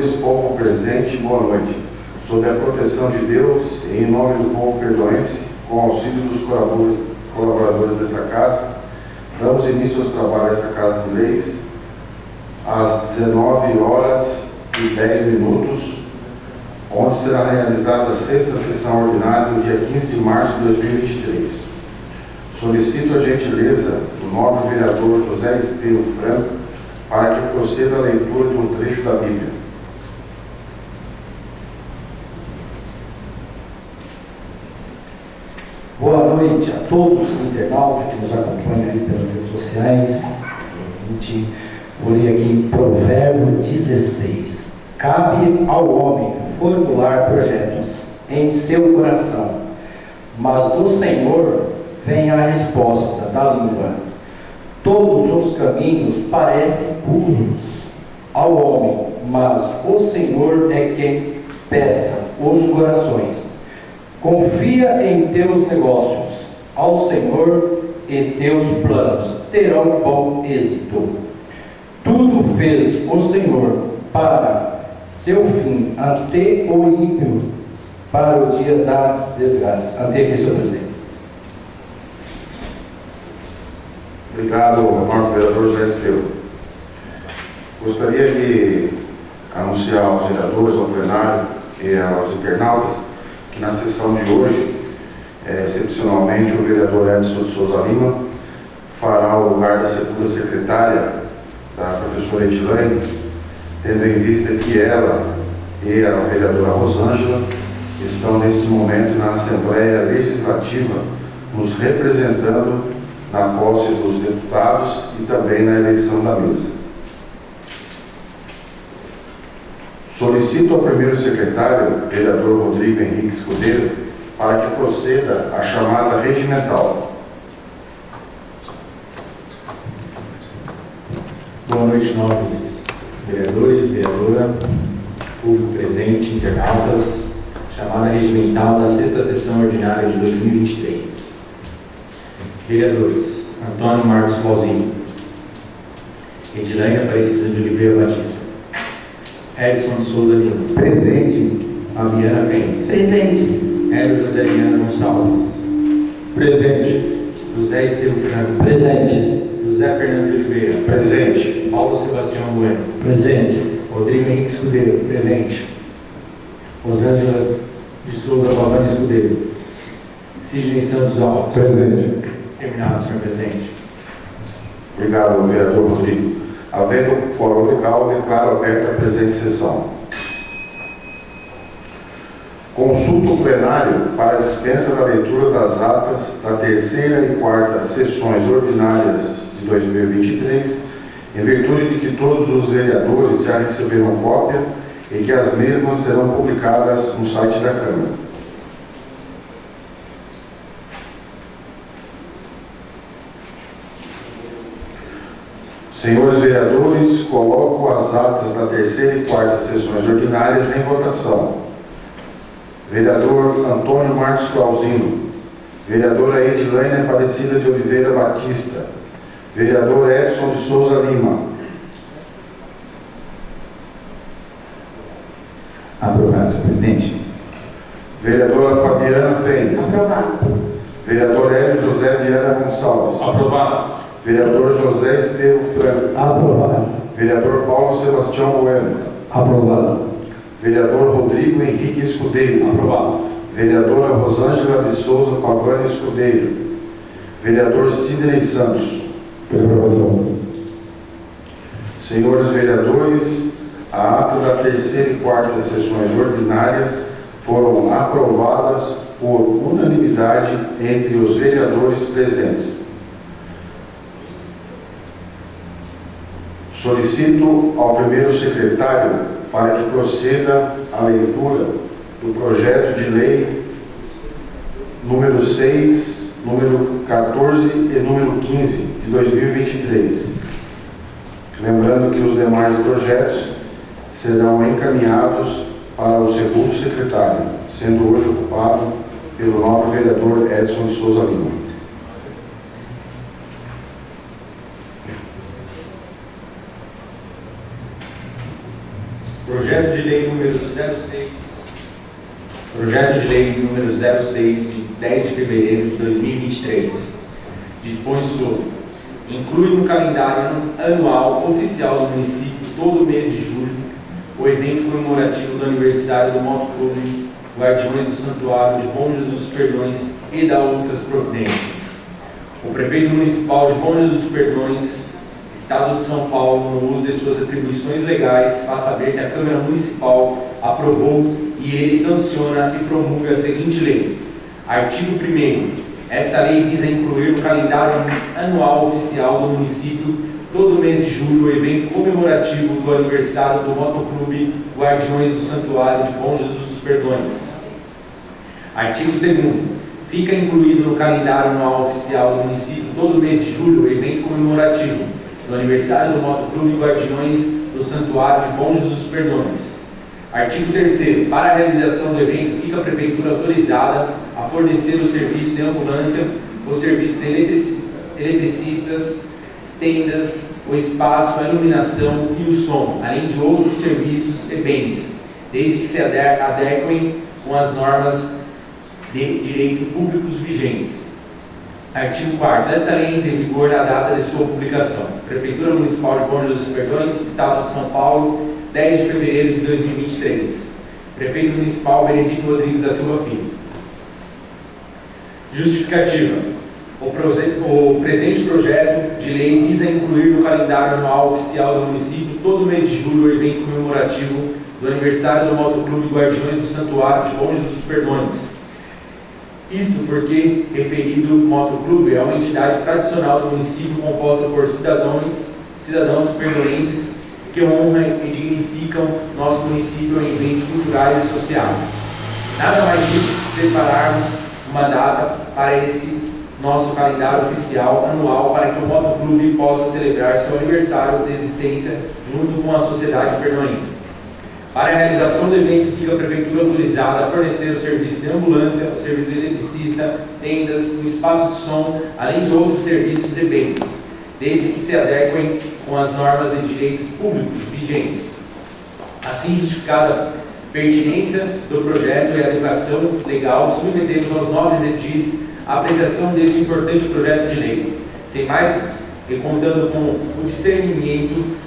vereadores, povo presente, boa noite. Sob a proteção de Deus e em nome do povo perdoense, com o auxílio dos colaboradores dessa casa, damos início aos trabalhos dessa Casa de Leis às 19h10, onde será realizada a sexta sessão ordinária no dia 15 de março de 2023. Solicito a gentileza do nobre vereador José Estevão Franco para que proceda a leitura de um trecho da Bíblia. Boa noite a todos, internautas que nos acompanham aí pelas redes sociais. Vou ler aqui em Provérbio 16. Cabe ao homem formular projetos em seu coração, mas do Senhor vem a resposta da língua. Todos os caminhos parecem puros ao homem, mas o Senhor é quem pesa os corações. Confia em teus negócios ao Senhor e teus planos terão bom êxito. Tudo fez o Senhor para seu fim, ante o ímpio, para o dia da desgraça. Ante aqui, senhor presidente. Obrigado, nobre vereador José Estevão. Gostaria de anunciar aos vereadores, ao plenário e aos internautas que na sessão de hoje, excepcionalmente, o vereador Edson de Souza Lima fará o lugar da segunda secretária, da professora Edilane, tendo em vista que ela e a vereadora Rosângela estão nesse momento na Assembleia Legislativa, nos representando na posse dos deputados e também na eleição da mesa. Solicito ao primeiro secretário, vereador Rodrigo Henrique Escudeiro, para que proceda a chamada regimental. Boa noite, nobres vereadores, vereadora, público presente, internautas. Chamada regimental da sexta sessão ordinária de 2023. Vereadores: Antônio Marcos Flauzino, Edilane Aparecida de Oliveira Batista, Edson de Souza Lima, Presente. Fabiana Fens, Presente. Hélio José Liana Gonçalves, Presente. José Estevão Franco, Presente. José Fernando de Oliveira, Presente. Paulo Sebastião Bueno, Presente. Rodrigo Henrique Escudeiro, presente. Rosângela de Souza Pavani Escudeiro, Sidney Santos Alves, Presente. terminado, senhor presidente. Obrigado, vereador Rodrigo. Havendo quórum legal, declaro aberta a presente sessão. Consulta o plenário para a dispensa da leitura das atas da terceira e quarta sessões ordinárias de 2023, em virtude de que todos os vereadores já receberam cópia e que as mesmas serão publicadas no site da Câmara. Senhores vereadores, coloco as atas da terceira e quarta sessões ordinárias em votação. Vereador Antônio Marcos Flauzino, vereadora Edilane Aparecida de Oliveira Batista, vereador Edson de Souza Lima. Aprovado, senhor presidente. Vereadora Fabiana Fens. Aprovado. Vereador Hélio José Viana Gonçalves. Aprovado. Vereador José Estevão Franco. Aprovado. Vereador Paulo Sebastião Bueno. Aprovado. Vereador Rodrigo Henrique Escudeiro. Aprovado. Vereadora Rosângela de Souza Pavani Escudeiro. Vereador Sidney Santos. Pela aprovação. Senhores vereadores, a ata da terceira e quarta sessões ordinárias foram aprovadas por unanimidade entre os vereadores presentes. Solicito ao primeiro secretário para que proceda a leitura do projeto de lei número 6, número 14 e número 15 de 2023. Lembrando que os demais projetos serão encaminhados para o segundo secretário, sendo hoje ocupado pelo nobre vereador Edson de Souza Lima. Projeto de Lei número 06, de 10 de fevereiro de 2023, dispõe sobre: inclui no calendário anual oficial do município, todo mês de julho, o evento comemorativo do aniversário do Motoclube Guardiões do Santuário de Bom Jesus dos Perdões e da outras providências. O prefeito municipal de Bom Jesus dos Perdões, Estado de São Paulo, no uso de suas atribuições legais, faz saber que a Câmara Municipal aprovou e ele sanciona e promulga a seguinte lei. Artigo 1º. Esta lei visa incluir no calendário anual oficial do município, todo mês de julho, o evento comemorativo do aniversário do Motoclube Guardiões do Santuário de Bom Jesus dos Perdões. Artigo 2º. Fica incluído no calendário anual oficial do município, todo mês de julho, o evento comemorativo do aniversário do Motoclube Guardiões do Santuário de Bom Jesus dos Perdões. Artigo 3º. Para a realização do evento, fica a Prefeitura autorizada a fornecer o serviço de ambulância, o serviço de eletricistas, tendas, o espaço, a iluminação e o som, além de outros serviços e bens, desde que se adequem com as normas de direito públicos vigentes. Artigo 4º. Esta lei entra em vigor na data de sua publicação. Prefeitura Municipal de Bom Jesus dos Perdões, Estado de São Paulo, 10 de fevereiro de 2023. Prefeito Municipal Benedito Rodrigues da Silva Filho. Justificativa. O presente projeto de lei visa incluir no calendário anual oficial do município, todo mês de julho, o evento comemorativo do aniversário do Motoclube Guardiões do Santuário de Bom Jesus dos Perdões. Isto porque referido motoclube é uma entidade tradicional do município composta por cidadãos perdoenses que honram e dignificam nosso município em eventos culturais e sociais. Nada mais justo que separarmos uma data para esse nosso calendário oficial anual para que o motoclube possa celebrar seu aniversário de existência junto com a sociedade perdoense. Para a realização do evento, fica a Prefeitura autorizada a fornecer o serviço de ambulância, o serviço de eletricista, tendas, o espaço de som, além de outros serviços e bens, desde que se adequem com as normas de direito público vigentes. Assim, justificada a pertinência do projeto e a adequação legal, submetemos aos nobres edis a apreciação deste importante projeto de lei. Sem mais, e contando com o discernimento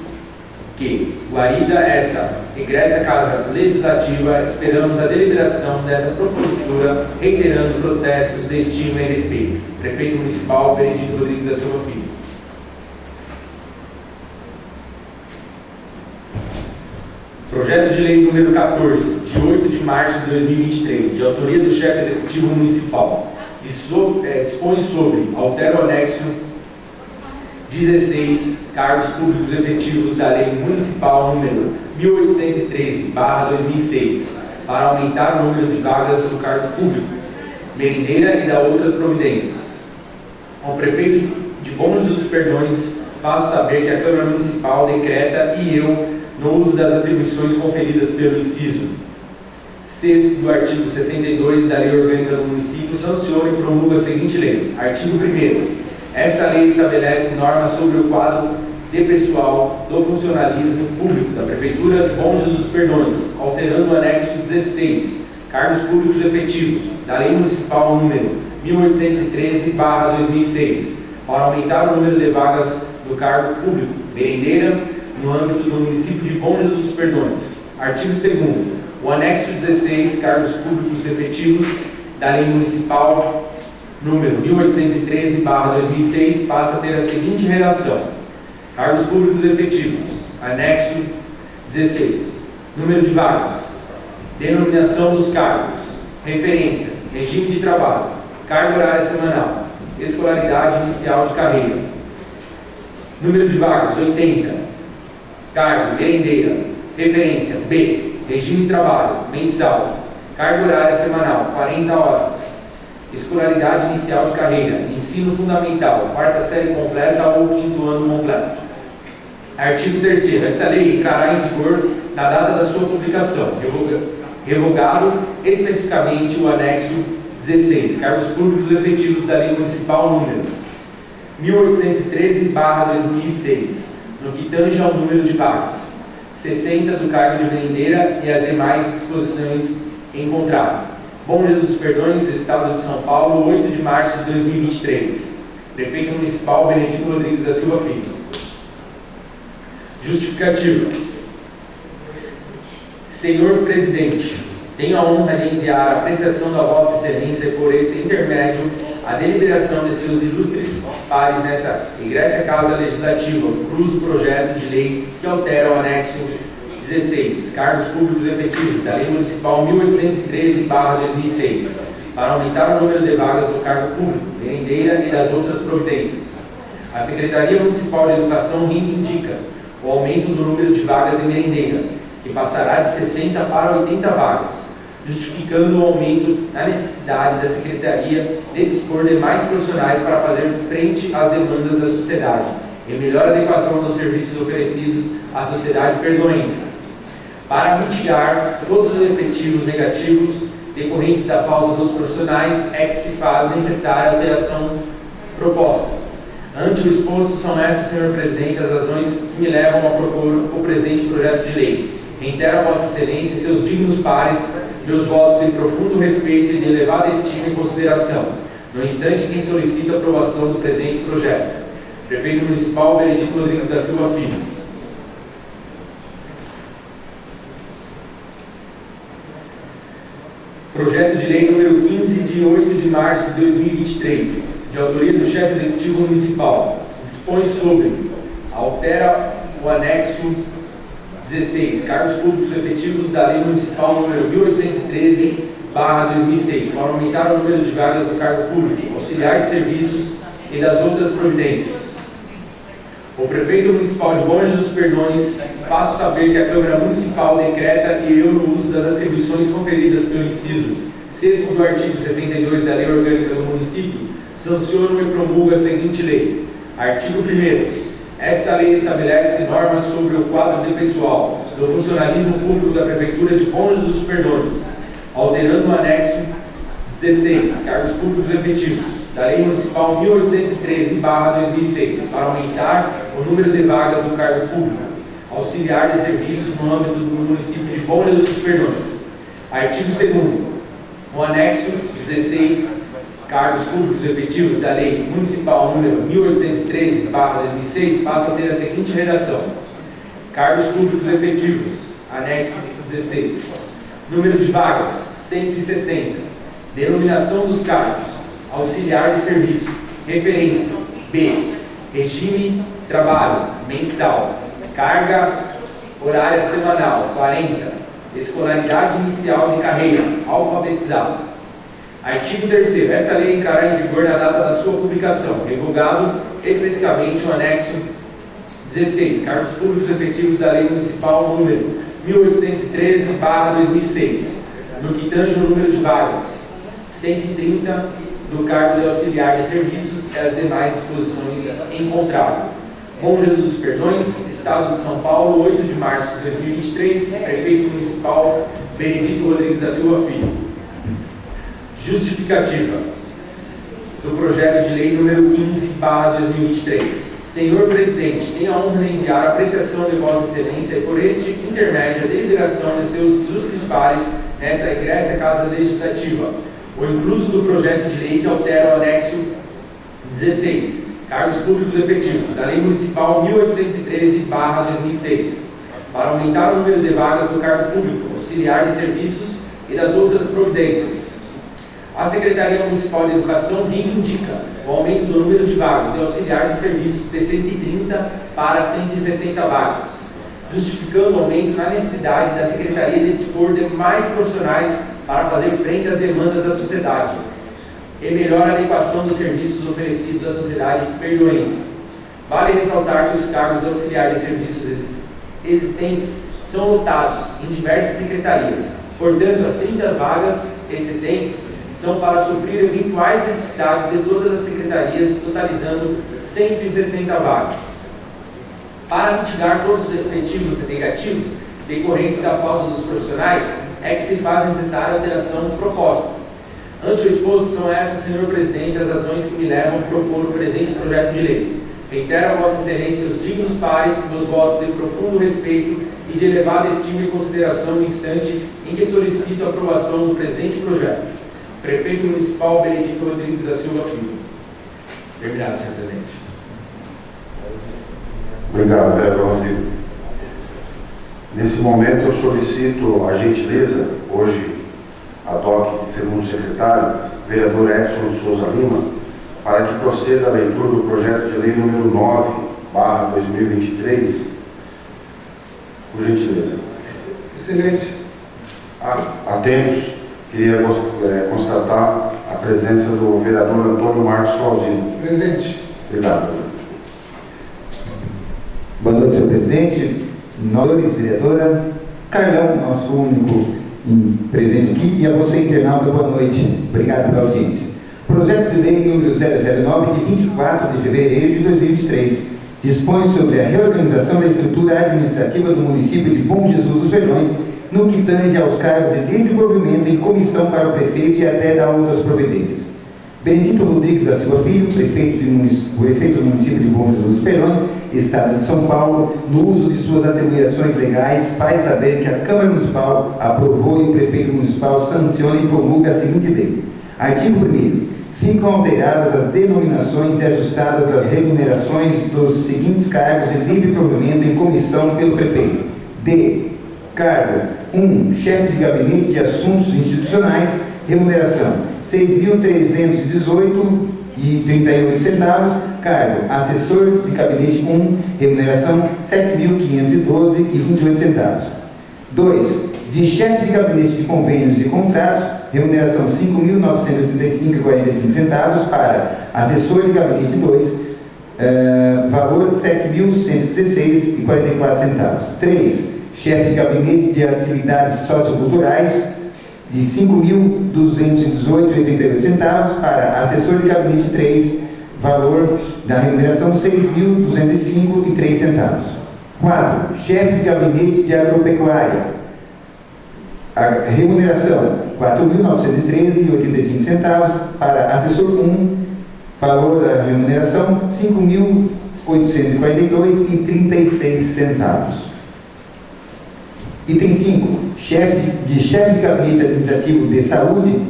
que, guarida essa egressa Casa Legislativa, esperamos a deliberação dessa propositura, reiterando protestos de estima e respeito. Prefeito Municipal Benedito Rodrigues da Silva Filho. Projeto de Lei número 14, de 8 de março de 2023, de autoria do chefe executivo municipal, dispõe sobre, altera o anexo 16, cargos públicos efetivos da Lei Municipal número 1813/2006, para aumentar o número de vagas do cargo público, merendeira e da outras providências. Ao prefeito de Bom Jesus dos Perdões, faço saber que a Câmara Municipal decreta e eu, no uso das atribuições conferidas pelo inciso 6º do artigo 62 da Lei Orgânica do Município, sanciona e promulga a seguinte lei. Artigo 1º. Esta lei estabelece normas sobre o quadro de pessoal do funcionalismo público da Prefeitura de Bom Jesus dos Perdões, alterando o anexo 16, cargos públicos efetivos, da Lei Municipal número 1813/2006, para aumentar o número de vagas do cargo público, merendeira, no âmbito do município de Bom Jesus dos Perdões. Artigo 2º. O anexo 16, cargos públicos efetivos, da Lei Municipal número 1813/2006, passa a ter a seguinte redação: cargos públicos efetivos, anexo 16, número de vagas, denominação dos cargos, referência, regime de trabalho, carga horária semanal, escolaridade inicial de carreira, número de vagas 80, cargo merendeira, referência B, regime de trabalho mensal, carga horária semanal 40 horas, escolaridade inicial de carreira, ensino fundamental, quarta série completa ou quinto ano completo. Artigo 3º. Esta lei entrará em vigor na data da sua publicação, revogado especificamente o anexo 16, cargos públicos efetivos da Lei Municipal número 1813/2006, no que tange ao número de vagas, 60 do cargo de merendeira e as demais disposições em contrato. Bom Jesus dos Perdões, Estado de São Paulo, 8 de março de 2023. Prefeito Municipal Benedito Rodrigues da Silva Filho. Justificativa. Senhor Presidente, tenho a honra de enviar a apreciação da Vossa Excelência por este intermédio a deliberação de seus ilustres pares nessa egressa Casa Legislativa, cruz o projeto de lei que altera o anexo 16, cargos públicos efetivos, da Lei Municipal 1813/2006, para aumentar o número de vagas do cargo público, merendeira e das outras providências. A Secretaria Municipal de Educação reivindica o aumento do número de vagas de merendeira, que passará de 60 para 80 vagas, justificando o aumento na necessidade da Secretaria de dispor de mais profissionais para fazer frente às demandas da sociedade e melhor adequação dos serviços oferecidos à sociedade perdoense, para mitigar todos os efetivos negativos decorrentes da falta dos profissionais, é que se faz necessária a alteração proposta. Ante o exposto, são essas, senhor presidente, as razões que me levam a propor o presente projeto de lei. Reitero a Vossa Excelência e seus dignos pares meus votos de profundo respeito e de elevada estima e consideração, no instante em que solicito a aprovação do presente projeto. Prefeito Municipal Benedito Rodrigues da Silva Filho. Projeto de lei número 15, de 8 de março de 2023, de autoria do chefe executivo municipal, dispõe sobre, altera o anexo 16, cargos públicos efetivos da Lei Municipal número 1813/2006, para aumentar o número de vagas do cargo público, auxiliar de serviços e das outras providências. O Prefeito Municipal de Bom Jesus dos Perdões faço saber que a Câmara Municipal decreta e eu, no uso das atribuições conferidas pelo inciso 6º do artigo 62 da Lei Orgânica do Município, sanciono e promulgo a seguinte lei. Artigo 1º. Esta lei estabelece normas sobre o quadro de pessoal do funcionalismo público da Prefeitura de Bom Jesus dos Perdões, alterando o anexo 16, cargos públicos efetivos, da Lei Municipal 1813/2006, para aumentar o número de vagas do cargo público, auxiliar de serviços no âmbito do município de Bom Jesus dos Perdões. Artigo 2º. O anexo 16, cargos públicos efetivos da Lei Municipal número 1813/2006, passa a ter a seguinte redação: cargos públicos efetivos, anexo 16. Número de vagas, 160. Denominação dos cargos: auxiliar de serviço. Referência: B. Regime trabalho mensal. Carga horária semanal 40. Escolaridade inicial de carreira alfabetizado. Artigo 3º. Esta lei entrará em vigor na data da sua publicação, revogado especificamente o anexo 16, cargos públicos efetivos da Lei Municipal número 1813/2006, no que tange o número de vagas, 130 do cargo de auxiliar de serviços e as demais disposições em contrato. Bom Jesus dos Perdões, Estado de São Paulo, 8 de março de 2023, Prefeito Municipal Benedito Rodrigues da Silva Filho. Justificativa do projeto de lei número 15/2023. Senhor Presidente, tenho a honra de enviar a apreciação de Vossa Excelência por este intermédio a deliberação de seus ilustres pares nessa egressa Casa Legislativa, o incluso do projeto de lei que altera o anexo 16, cargos públicos efetivos, da Lei Municipal 1813/2006, para aumentar o número de vagas do cargo público, auxiliar de serviços e das outras providências. A Secretaria Municipal de Educação reivindica o aumento do número de vagas de auxiliar de serviços de 130 para 160 vagas, justificando o aumento na necessidade da Secretaria de dispor de mais profissionais para fazer frente às demandas da sociedade e melhor adequação dos serviços oferecidos à sociedade perdoense. Vale ressaltar que os cargos de auxiliar de serviços existentes são lotados em diversas secretarias, portanto, as 30 vagas excedentes são para suprir eventuais necessidades de todas as secretarias, totalizando 160 vagas. Para mitigar todos os efetivos negativos decorrentes da falta dos profissionais, é que se faz necessária a alteração proposta. Ante o exposto, são essas, senhor presidente, as razões que me levam a propor o presente projeto de lei. Reitero a Vossa Excelência os dignos pares meus votos de profundo respeito e de elevada estima e consideração no instante em que solicito a aprovação do presente projeto. Prefeito Municipal Benedito Rodrigues da Silva Filho. Terminado, senhor presidente. Obrigado, vereador Rodrigo. Nesse momento, eu solicito a gentileza, hoje, a DOC, segundo secretário, vereador Edson de Souza Lima, para que proceda a leitura do projeto de lei número 9/2023. Por gentileza. Excelência. Atentos, queria constatar a presença do vereador Antônio Marcos Flauzino. Presente. Obrigado. Boa noite, senhor presidente, nobres, vereadora, Carlão, nosso único presente aqui, e a você, internauta, boa noite. Obrigado pela audiência. Projeto de lei número 009, de 24 de fevereiro de 2023, dispõe sobre a reorganização da estrutura administrativa do município de Bom Jesus dos Perdões, no que tange aos cargos de livre provimento em comissão para o prefeito e até dar outras providências. Benedito Rodrigues da Silva Filho, prefeito do município de Bom Jesus dos Perdões, Estado de São Paulo, no uso de suas atribuições legais, faz saber que a Câmara Municipal aprovou e o prefeito municipal sanciona e promulga a seguinte lei. Artigo 1º. Ficam alteradas as denominações e ajustadas as remunerações dos seguintes cargos de livre provimento em comissão pelo prefeito. D. Cargo 1. Chefe de Gabinete de Assuntos Institucionais, remuneração R$6.318,38. Cargo Assessor de Gabinete 1, remuneração R$7.512,28. 2. De Chefe de Gabinete de Convênios e Contratos, remuneração R$5.935,45. Para Assessor de Gabinete 2, valor R$7.116,44. 3. Chefe de Gabinete de Atividades Socioculturais, de R$5.218,88. Para Assessor de Gabinete 3, valor da remuneração R$6.205,03. 4. Chefe de Gabinete de Agropecuária, a remuneração R$4.913,85. Para Assessor 1, valor da remuneração R$5.842,36. Item 5. Chefe de Gabinete Administrativo de Saúde,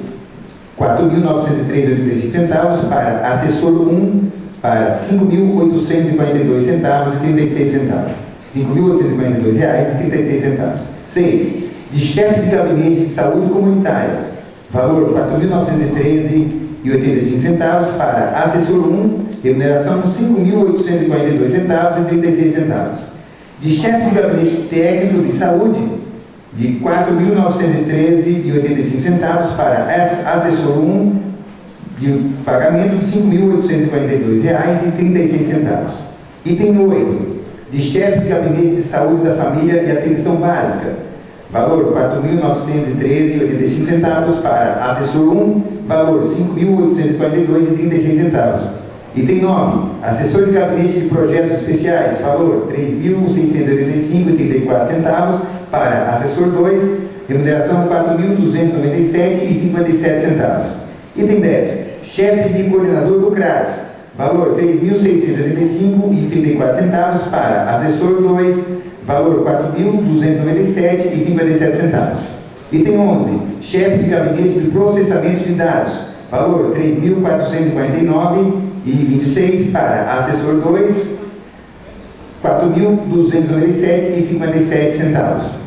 R$4.903,85. Para Assessor 1, para R$5.842,36. R$5.842,36. 6. De Chefe de Gabinete de Saúde Comunitária, valor R$4.913,85. Para Assessor 1, remuneração R$5.842,36. De Chefe de Gabinete Técnico de Saúde, de R$4.913,85. Para Assessor 1, de pagamento de R$5.842,36. Item 8. De Chefe de Gabinete de Saúde da Família e Atenção Básica, valor R$4.913,85. Para Assessor 1, valor R$5.842,36. Item 9. Assessor de Gabinete de Projetos Especiais, valor R$3.685,34. Para Assessor 2, remuneração R$4.297,57. Item 10. Chefe de Coordenador do CRAS, valor R$3.685,34. Para Assessor 2, valor R$4.297,57. Item 11. Chefe de Gabinete de Processamento de Dados, valor R$3.449,26. Para Assessor 2, R$4.297,57.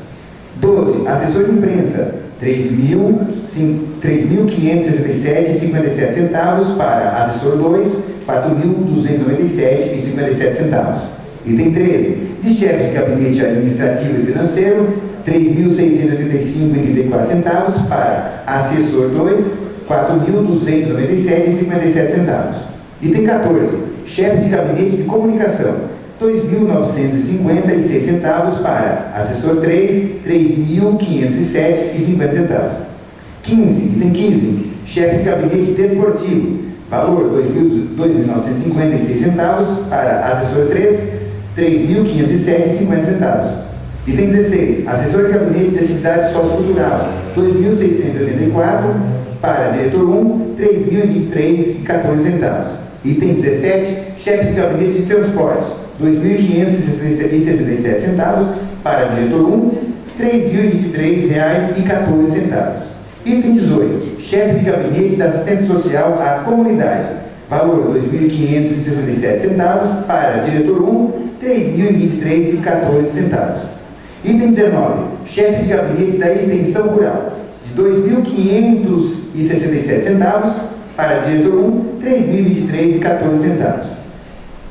12. Assessor de Imprensa, R$3.567,57. Para Assessor 2, R$4.297,57. Item 13. De Chefe de Gabinete Administrativo e Financeiro, R$3.685,34. Para Assessor 2, R$4.297,57. Item 14. Chefe de Gabinete de Comunicação, R$2.950,06. Para Assessor 3, R$3.507,50. 15. Item 15. Chefe de Gabinete Desportivo, valor R$2.950,06. Para Assessor 3, R$3.507,50. Item 16. Assessor de Gabinete de Atividade Sociocultural, R$2.684. Para Diretor 1, R$3.023,14. Item 17, chefe de gabinete de transportes, R$ 2.567 para diretor 1, R$ 3.023,14. Item 18, chefe de gabinete da assistência social à comunidade, valor R$ 2.567 para diretor 1, R$ 3.023,14. Item 19, chefe de gabinete da extensão rural, de R$ 2.567 para diretor 1, R$ 3.023,14.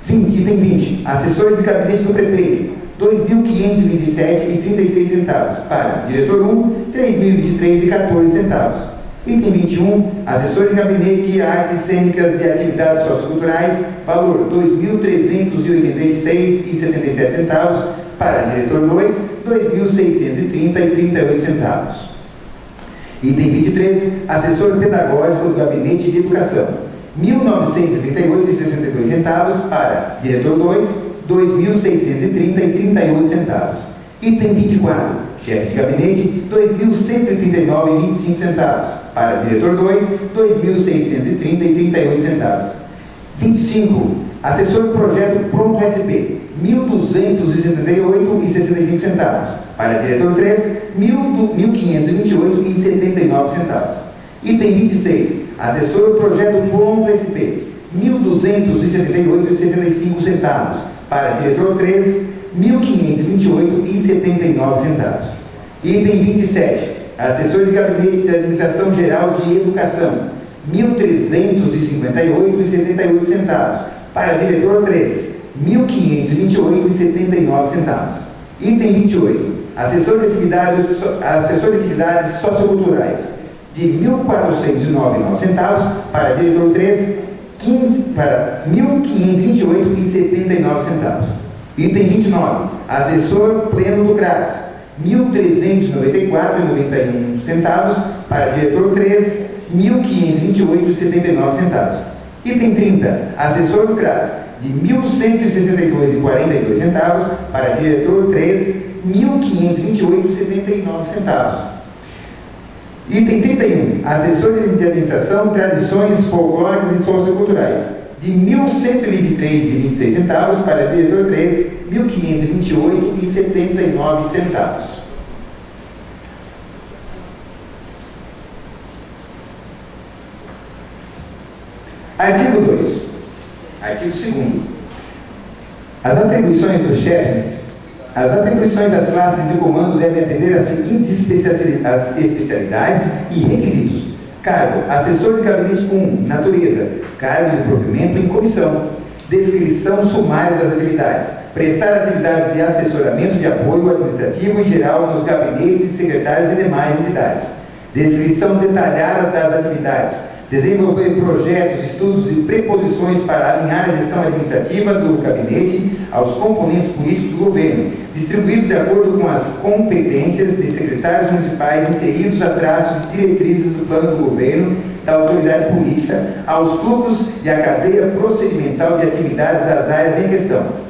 Item 20, assessor de gabinete do prefeito, R$ 2.527,36 para diretor 1, R$ 3.023,14. Item 21, assessor de gabinete de artes cênicas de atividades socioculturais, valor R$ 2.386,77 para diretor 2, R$ 2.630,38. Item 23, assessor pedagógico do gabinete de educação, R$ 1.938,62 para diretor 2, R$ 2.630,38. Item 24, chefe de gabinete, R$ 2.139,25 para diretor 2, R$ 2.630,38. 25, assessor projeto Pronto SP, R$ 1.278,65 para diretor 3, R$ 1.528,79. Item 26, assessor projeto Pronto SP, R$ 1.278,65 para diretor 3, R$ 1.528,79. Item 27, assessor de gabinete da Administração Geral de Educação, R$ 1.358,78 para diretor 3, R$ 1.528,79. Item 28, assessor de atividades socioculturais, de R$ 1.409,09 para diretor 3, para R$ 1.528,79. Item 29, assessor pleno do CRAS, R$ 1.394,91 para diretor 3, R$ 1.528,79. Item 30, assessor do CRAS, de R$ 1.162,42 para diretor 3, R$ 1.528,79. Item 31, assessor de administração, tradições folclóricas e socioculturais, de R$ 1.123,26 para diretor 3, R$ 1.528,79. Artigo 2. Artigo 2º. As atribuições do chefe, as atribuições das classes de comando devem atender às seguintes especialidades e requisitos. Cargo, assessor de gabinete 1, natureza, cargo de provimento em comissão. Descrição sumária das atividades. Prestar atividades de assessoramento de apoio administrativo em geral nos gabinetes de secretários e demais entidades. Descrição detalhada das atividades. Desenvolver projetos, estudos e preposições para alinhar a gestão administrativa do gabinete aos componentes políticos do governo, distribuídos de acordo com as competências de secretários municipais inseridos a traços e diretrizes do plano do governo, da autoridade política, aos fluxos e à cadeia procedimental de atividades das áreas em questão.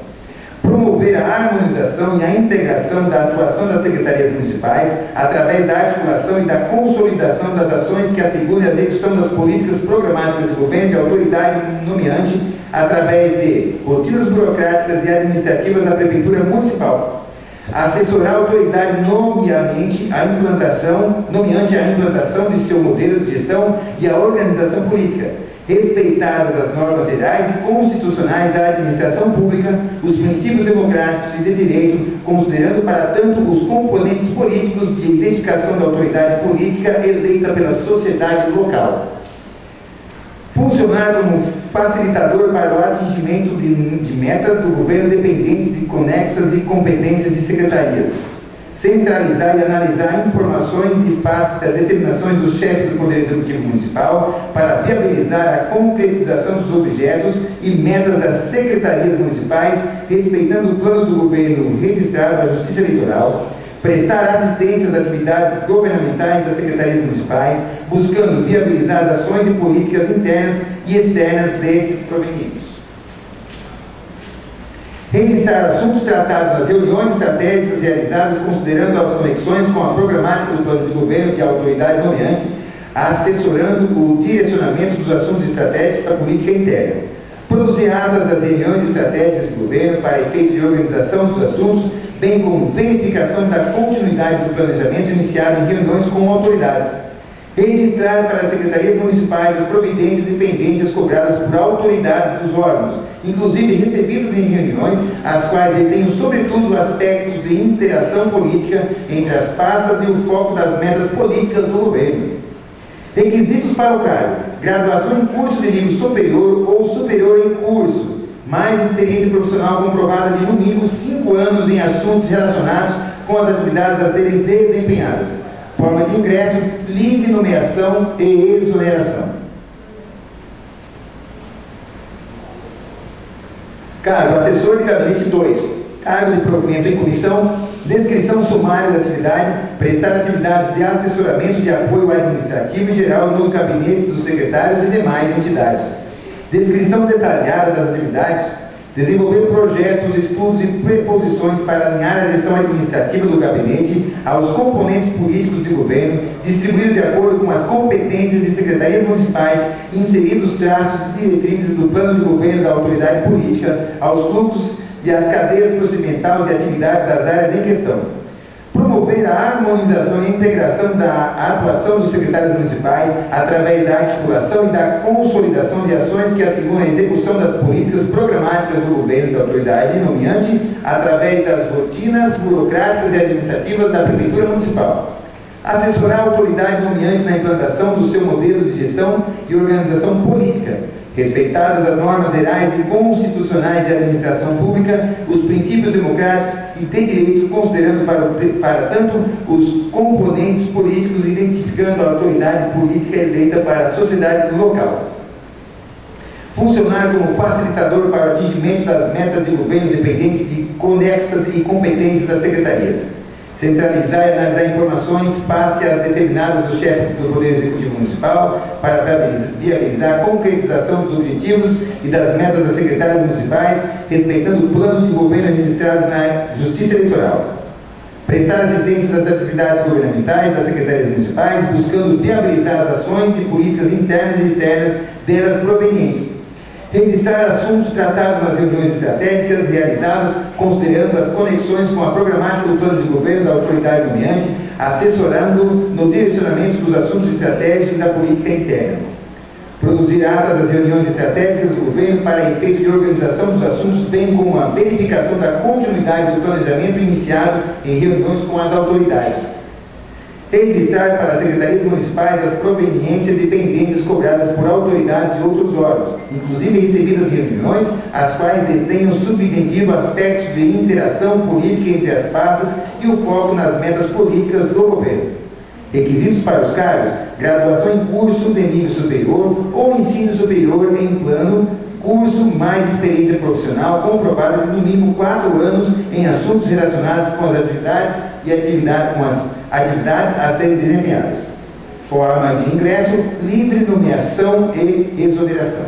Promover a harmonização e a integração da atuação das secretarias municipais através da articulação e da consolidação das ações que assegurem a execução das políticas programáticas do governo e autoridade nomeante através de rotinas burocráticas e administrativas da Prefeitura Municipal. Assessorar a autoridade nomeante a implantação de seu modelo de gestão e a organização política, respeitadas as normas gerais e constitucionais da administração pública, os princípios democráticos e de direito, considerando para tanto os componentes políticos de identificação da autoridade política eleita pela sociedade local. Funcionar como facilitador para o atingimento de metas do governo dependentes de conexas e competências de secretarias. Centralizar e analisar informações de face das determinações do chefe do Poder Executivo Municipal para viabilizar a concretização dos objetos e metas das secretarias municipais, respeitando o plano do governo registrado à Justiça Eleitoral. Prestar assistência às atividades governamentais das secretarias municipais, buscando viabilizar as ações e políticas internas e externas desses provenientes. Registrar assuntos tratados nas reuniões estratégicas realizadas considerando as conexões com a programática do plano de governo de autoridade nomeante, assessorando o direcionamento dos assuntos estratégicos da política interna. Produzir atas das reuniões estratégicas do governo para efeito de organização dos assuntos, bem como verificação da continuidade do planejamento iniciado em reuniões com autoridades. Registrar para as secretarias municipais as providências e pendências cobradas por autoridades dos órgãos, inclusive recebidos em reuniões, as quais retenham sobretudo aspectos de interação política entre as pastas e o foco das metas políticas do governo. Requisitos para o cargo: graduação em curso de nível superior ou superior em curso, mais experiência profissional comprovada de no mínimo 5 anos em assuntos relacionados com as atividades a serem desempenhadas. Forma de ingresso: livre nomeação e exoneração. Cargo: assessor de gabinete 2. Cargo de provimento em comissão: descrição sumária da atividade, prestar atividades de assessoramento de apoio administrativo e geral nos gabinetes dos secretários e demais entidades. Descrição detalhada das atividades, desenvolver projetos, estudos e preposições para alinhar a gestão administrativa do gabinete aos componentes políticos de governo, distribuído de acordo com as competências de secretarias municipais, inseridos traços e diretrizes do plano de governo da autoridade política aos fluxos e às cadeias procedimental de atividades das áreas em questão. Promover a harmonização e integração da atuação dos secretários municipais através da articulação e da consolidação de ações que asseguram a execução das políticas programáticas do governo da autoridade nomeante através das rotinas burocráticas e administrativas da Prefeitura Municipal. Assessorar a autoridade nomeante na implantação do seu modelo de gestão e organização política, respeitadas as normas gerais e constitucionais de administração pública, os princípios democráticos e de direito, considerando para tanto os componentes políticos, identificando a autoridade política eleita para a sociedade local. Funcionar como facilitador para o atingimento das metas de governo dependentes de conexas e competências das secretarias. Centralizar e analisar informações face às determinadas do chefe do Poder Executivo Municipal para viabilizar a concretização dos objetivos e das metas das secretárias municipais, respeitando o plano de governo registrado na Justiça Eleitoral. Prestar assistência das atividades governamentais das secretarias municipais, buscando viabilizar as ações de políticas internas e externas delas provenientes. Registrar assuntos tratados nas reuniões estratégicas realizadas, considerando as conexões com a programática do plano de governo da autoridade nomeante, assessorando no direcionamento dos assuntos estratégicos da política interna. Produzir atas das reuniões estratégicas do governo para efeito de organização dos assuntos, bem como a verificação da continuidade do planejamento iniciado em reuniões com as autoridades. Registrar para as secretarias municipais as proveniências e pendências cobradas por autoridades e outros órgãos, inclusive recebidas em reuniões, as quais detenham subentendido aspectos de interação política entre as pastas e o foco nas metas políticas do governo. Requisitos para os cargos: graduação em curso de nível superior ou ensino superior em plano, curso mais experiência profissional comprovada de no mínimo 4 anos em assuntos relacionados com as atividades a serem desempenhadas. Forma de ingresso: livre nomeação e exoneração.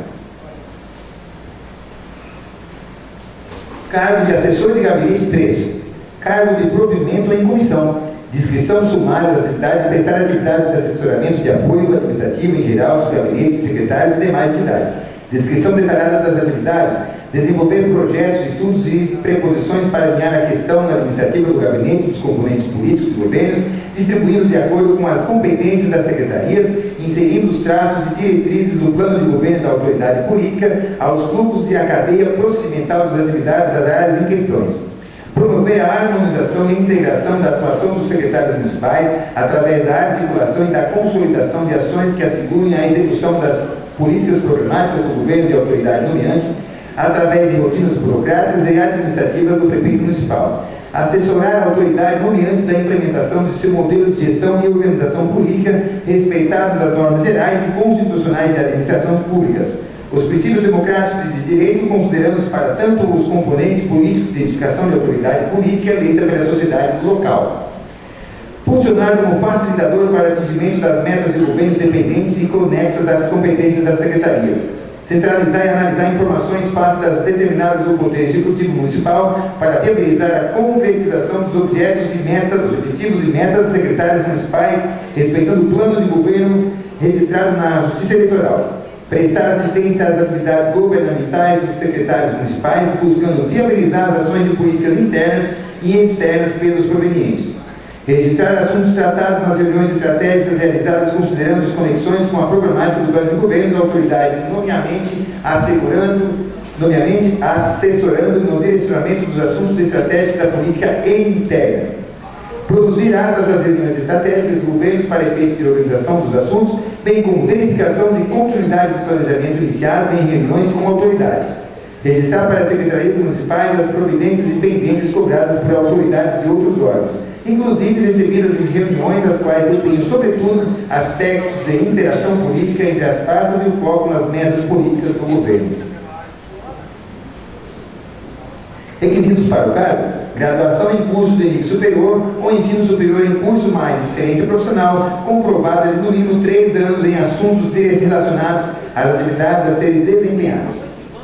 Cargo de assessor de gabinete 3. Cargo de provimento em comissão. Descrição sumária das atividades e prestar atividades de assessoramento de apoio administrativo em geral dos gabinetes, secretários e demais entidades. Descrição detalhada das atividades. Desenvolver projetos, estudos e preposições para alinhar a questão administrativa do gabinete dos componentes políticos do governo, distribuindo de acordo com as competências das secretarias, inserindo os traços e diretrizes do plano de governo da autoridade política aos fluxos e à cadeia procedimental das atividades das áreas em questões. Promover a harmonização e integração da atuação dos secretários municipais através da articulação e da consolidação de ações que assegurem a execução das políticas programáticas do governo de autoridade nomeante, através de rotinas burocráticas e administrativas do prefeito municipal. Assessorar a autoridade nomeante da implementação de seu modelo de gestão e organização política, respeitadas as normas gerais e constitucionais de administrações públicas. Os princípios democráticos e de direito, considerando-se para tanto os componentes políticos de edificação de autoridade política eleita pela sociedade local. Funcionar como facilitador para atingimento das metas de governo dependentes e conexas às competências das secretarias. Centralizar e analisar informações face das determinadas do Poder Executivo Municipal para viabilizar a concretização dos objetivos e metas secretários municipais, respeitando o plano de governo registrado na Justiça Eleitoral. Prestar assistência às atividades governamentais dos secretários municipais, buscando viabilizar as ações de políticas internas e externas pelos provenientes. Registrar assuntos tratados nas reuniões estratégicas realizadas considerando as conexões com a programática do plano de governo da autoridade, nomeadamente assessorando no direcionamento dos assuntos estratégicos da política interna. Produzir atas das reuniões estratégicas do governo para efeito de organização dos assuntos, bem como verificação de continuidade do planejamento iniciado em reuniões com autoridades. Registrar para as secretarias municipais as providências e pendências cobradas por autoridades e outros órgãos, inclusive recebidas em reuniões as quais detenham, sobretudo, aspectos de interação política entre as pastas e o foco nas mesas políticas do governo. Requisitos para o cargo: graduação em curso de nível superior ou ensino superior em curso mais experiência profissional comprovada de no mínimo 3 anos em assuntos relacionados às atividades a serem desempenhadas.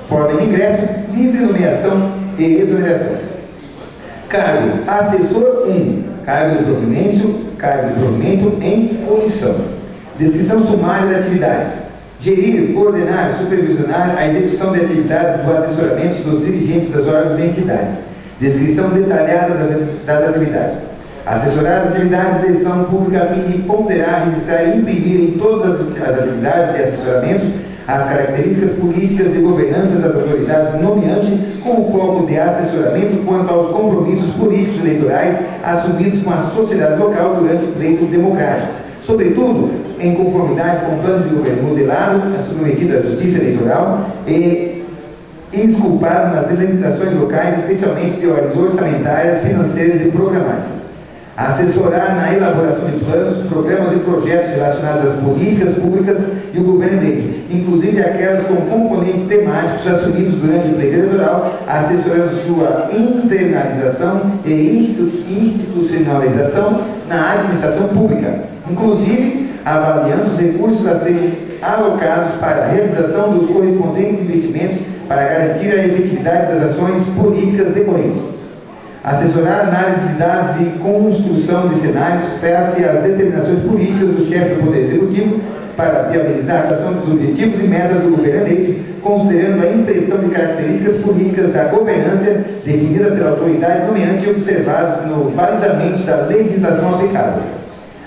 Forma de ingresso: livre nomeação e exoneração. Cargo: assessor 1, cargo de provimento em comissão. Descrição sumária de atividades: gerir, coordenar, supervisionar a execução de atividades do assessoramento dos dirigentes dos órgãos e entidades. Descrição detalhada das atividades. Assessorar as atividades de gestão pública a fim de ponderar, registrar e imprimir em todas as atividades de assessoramento as características políticas e governança das autoridades nomeantes, com o foco de assessoramento quanto aos compromissos políticos eleitorais assumidos com a sociedade local durante o pleito democrático, sobretudo em conformidade com o plano de governo modelado, submetido à Justiça Eleitoral e exculpado nas legislações locais, especialmente de ordens orçamentárias, financeiras e programáticas. Assessorar na elaboração de planos, programas e projetos relacionados às políticas públicas e o governo eleito, inclusive aquelas com componentes temáticos assumidos durante o pleito eleitoral, assessorando sua internalização e institucionalização na administração pública, inclusive avaliando os recursos a serem alocados para a realização dos correspondentes investimentos para garantir a efetividade das ações políticas decorrentes. Assessorar análise de dados e construção de cenários face às determinações políticas do chefe do Poder Executivo para viabilizar a ação dos objetivos e metas do governo eleito, considerando a impressão de características políticas da governança definida pela autoridade nomeante e observados no balizamento da legislação aplicável.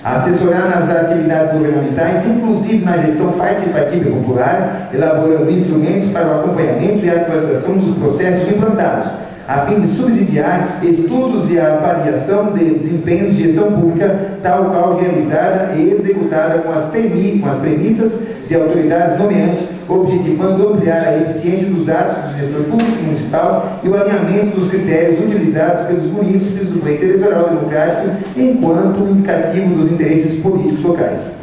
Assessorar nas atividades governamentais, inclusive na gestão participativa e popular, elaborando instrumentos para o acompanhamento e atualização dos processos implantados, a fim de subsidiar estudos e avaliação de desempenho de gestão pública, tal qual realizada e executada com as premissas de autoridades nomeantes, objetivando ampliar a eficiência dos atos do gestor público municipal e o alinhamento dos critérios utilizados pelos munícipes do pleito eleitoral democrático enquanto indicativo dos interesses políticos locais.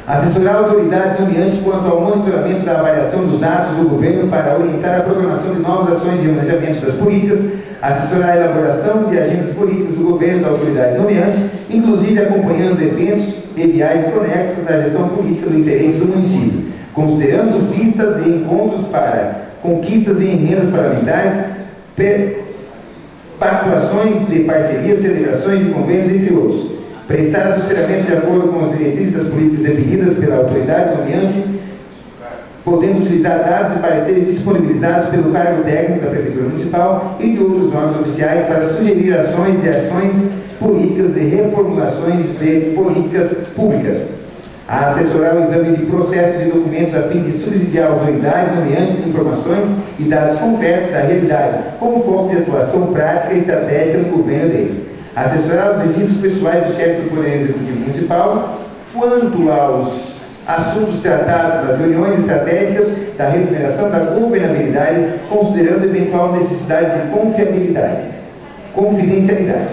Assessorar a autoridade nomeante quanto ao monitoramento da avaliação dos atos do governo para orientar a programação de novas ações de planejamento das políticas, assessorar a elaboração de agendas políticas do governo da autoridade nomeante, inclusive acompanhando eventos e viagens conexas à gestão política do interesse do município, considerando vistas e encontros para conquistas e emendas parlamentares, pactuações de parcerias, celebrações de convênios, entre outros. Prestar assessoramento de acordo com as diretrizes das políticas definidas pela autoridade nomeante, podendo utilizar dados e pareceres disponibilizados pelo cargo técnico da Prefeitura Municipal e de outros órgãos oficiais para sugerir ações políticas e reformulações de políticas públicas. A assessorar o exame de processos e documentos a fim de subsidiar autoridades nomeantes de informações e dados concretos da realidade, como foco de atuação prática e estratégica no governo dele. Assessorar os registros pessoais do chefe do Poder Executivo Municipal quanto aos assuntos tratados nas reuniões estratégicas da remuneração da governabilidade, considerando eventual necessidade de confidencialidade.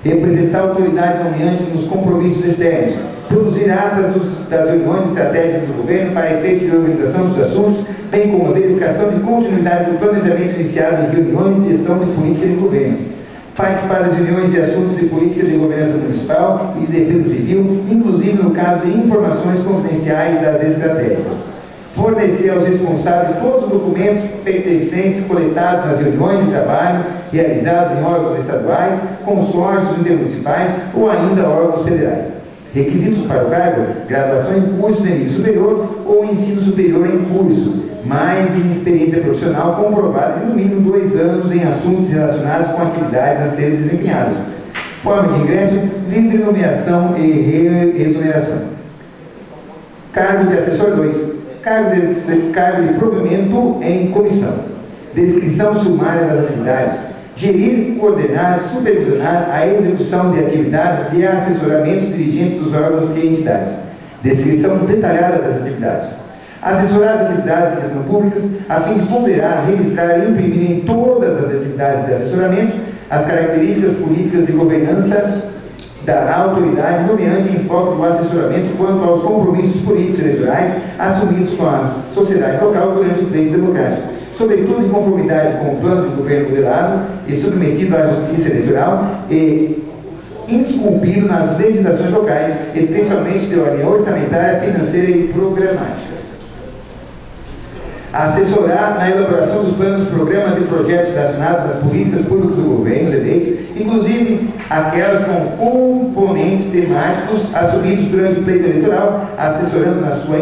Representar a autoridade nomeante nos compromissos externos. Produzir atas das reuniões estratégicas do governo para efeito de organização dos assuntos, bem como a verificação de continuidade do planejamento iniciado em reuniões de gestão de política de governo. Participar das reuniões de assuntos de política de governança municipal e de defesa civil, inclusive no caso de informações confidenciais das estratégias. Fornecer aos responsáveis todos os documentos pertencentes coletados nas reuniões de trabalho realizadas em órgãos estaduais, consórcios intermunicipais ou ainda órgãos federais. Requisitos para o cargo: graduação em curso de nível superior ou ensino superior em curso, mais experiência profissional comprovada de no mínimo 2 anos em assuntos relacionados com atividades a serem desempenhadas. Forma de ingresso: livre nomeação e exoneração. Cargo de assessor 2. Cargo de provimento em comissão. Descrição sumária das atividades: gerir, coordenar, supervisionar a execução de atividades de assessoramento dirigente dos órgãos e entidades. Descrição detalhada das atividades. Assessorar as atividades de gestão públicas a fim de ponderar, registrar e imprimir em todas as atividades de assessoramento as características políticas de governança da autoridade, nomeante em foco do assessoramento quanto aos compromissos políticos eleitorais assumidos com a sociedade local durante o pleito democrático, sobretudo em conformidade com o plano de governo modelado e submetido à justiça eleitoral e esculpido nas legislações locais, especialmente de ordem orçamentária, financeira e programática. Assessorar na elaboração dos planos, programas e projetos relacionados às políticas públicas do governo eleitos, inclusive aquelas com componentes temáticos assumidos durante o pleito eleitoral, assessorando na sua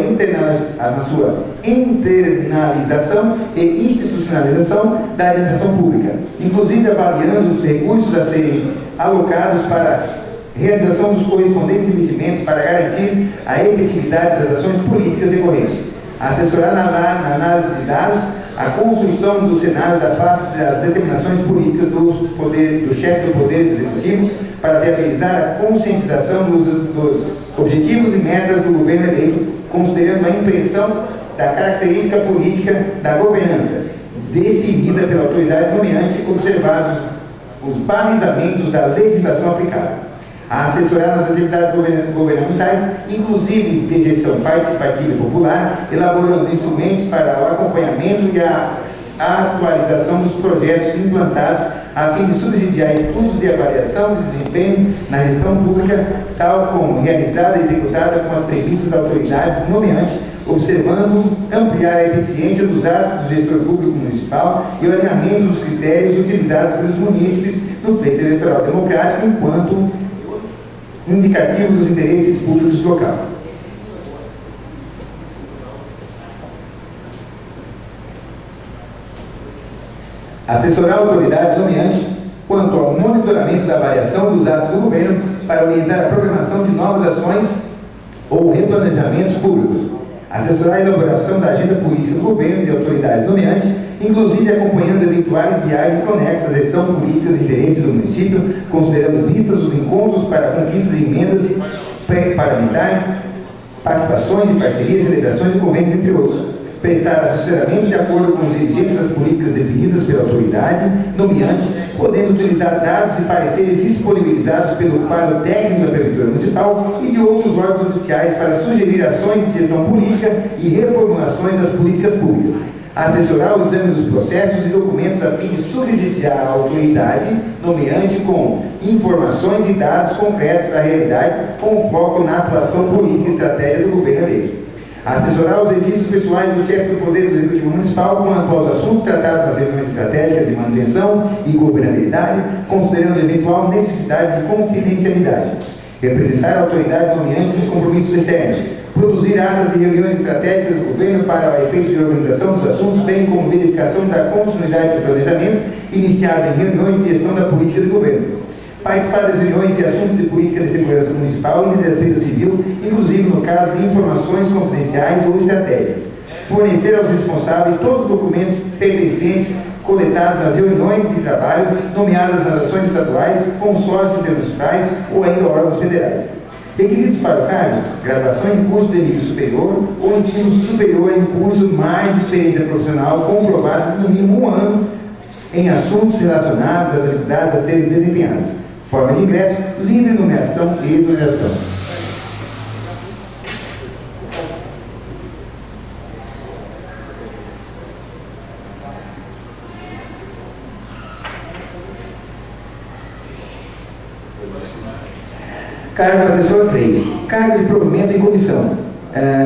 internalização e institucionalização da administração pública, inclusive avaliando os recursos a serem alocados para a realização dos correspondentes investimentos para garantir a efetividade das ações políticas decorrentes. Assessorar na análise de dados, a construção do cenário da face das determinações políticas do chefe do Poder Executivo para viabilizar a conscientização dos objetivos e metas do governo eleito, considerando a impressão da característica política da governança, definida pela autoridade nomeante, observados os balizamentos da legislação aplicável. A assessorar nas atividades governamentais, inclusive de gestão participativa e popular, elaborando instrumentos para o acompanhamento e a atualização dos projetos implantados, a fim de subsidiar estudos de avaliação de desempenho na gestão pública, tal como realizada e executada com as premissas da autoridade nomeante, observando ampliar a eficiência dos atos do gestor público municipal e o alinhamento dos critérios utilizados pelos munícipes no pleito eleitoral democrático enquanto indicativo dos interesses públicos do local. Assessorar autoridades nomeantes quanto ao monitoramento da variação dos atos do governo para orientar a programação de novas ações ou replanejamentos públicos. Assessorar a elaboração da agenda política do governo e de autoridades nomeantes, inclusive acompanhando eventuais viagens conexas à gestão política e interesses do município, considerando vistas os encontros para a conquista de emendas parlamentares, pactuações e parcerias, celebrações e convênios, entre outros. Prestar assessoramento de acordo com os dirigentes das políticas definidas pela autoridade nomeante, podendo utilizar dados e pareceres disponibilizados pelo quadro técnico da Prefeitura Municipal e de outros órgãos oficiais para sugerir ações de gestão política e reformulações das políticas públicas. Assessorar o exame dos processos e documentos a fim de subsidiar a autoridade nomeante com informações e dados concretos da realidade, com foco na atuação política e estratégia do governo eleito. Assessorar os registros pessoais do chefe do Poder Executivo Municipal quanto aos assuntos tratados nas reuniões estratégicas de manutenção e governabilidade, considerando eventual necessidade de confidencialidade. Representar a autoridade nomeante nos compromissos externos. Produzir atas de reuniões estratégicas do governo para o efeito de organização dos assuntos, bem como verificação da continuidade do planejamento iniciado em reuniões de gestão da política do governo. Participar das reuniões de assuntos de política de segurança municipal e de defesa civil, inclusive no caso de informações confidenciais ou estratégicas. Fornecer aos responsáveis todos os documentos pertencentes coletados nas reuniões de trabalho, nomeadas nas ações estaduais, consórcios intermunicipais ou ainda órgãos federais. Requisitos para o cargo: graduação em curso de nível superior ou ensino superior em curso mais experiência profissional comprovada de no mínimo 1 ano em assuntos relacionados às atividades a serem desempenhadas. Forma de ingresso: livre nomeação e exoneração. Cargo assessor 3. Cargo de provimento em comissão.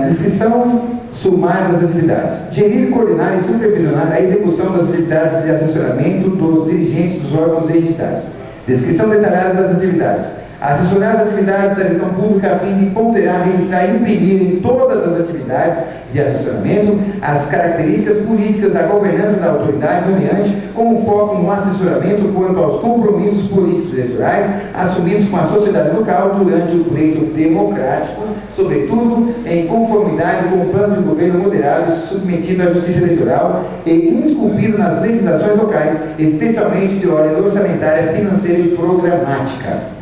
Descrição sumária das atividades. Gerir, coordenar e supervisionar a execução das atividades de assessoramento dos dirigentes dos órgãos e entidades. Descrição detalhada das atividades. Assessorar as atividades da gestão pública a fim de ponderar, registrar e imprimir em todas as atividades de assessoramento as características políticas da governança da autoridade nomeante, com foco no assessoramento quanto aos compromissos políticos eleitorais assumidos com a sociedade local durante o pleito democrático, sobretudo em conformidade com o plano de governo moderado e submetido à justiça eleitoral e insculpido nas legislações locais, especialmente de ordem orçamentária, financeira e programática.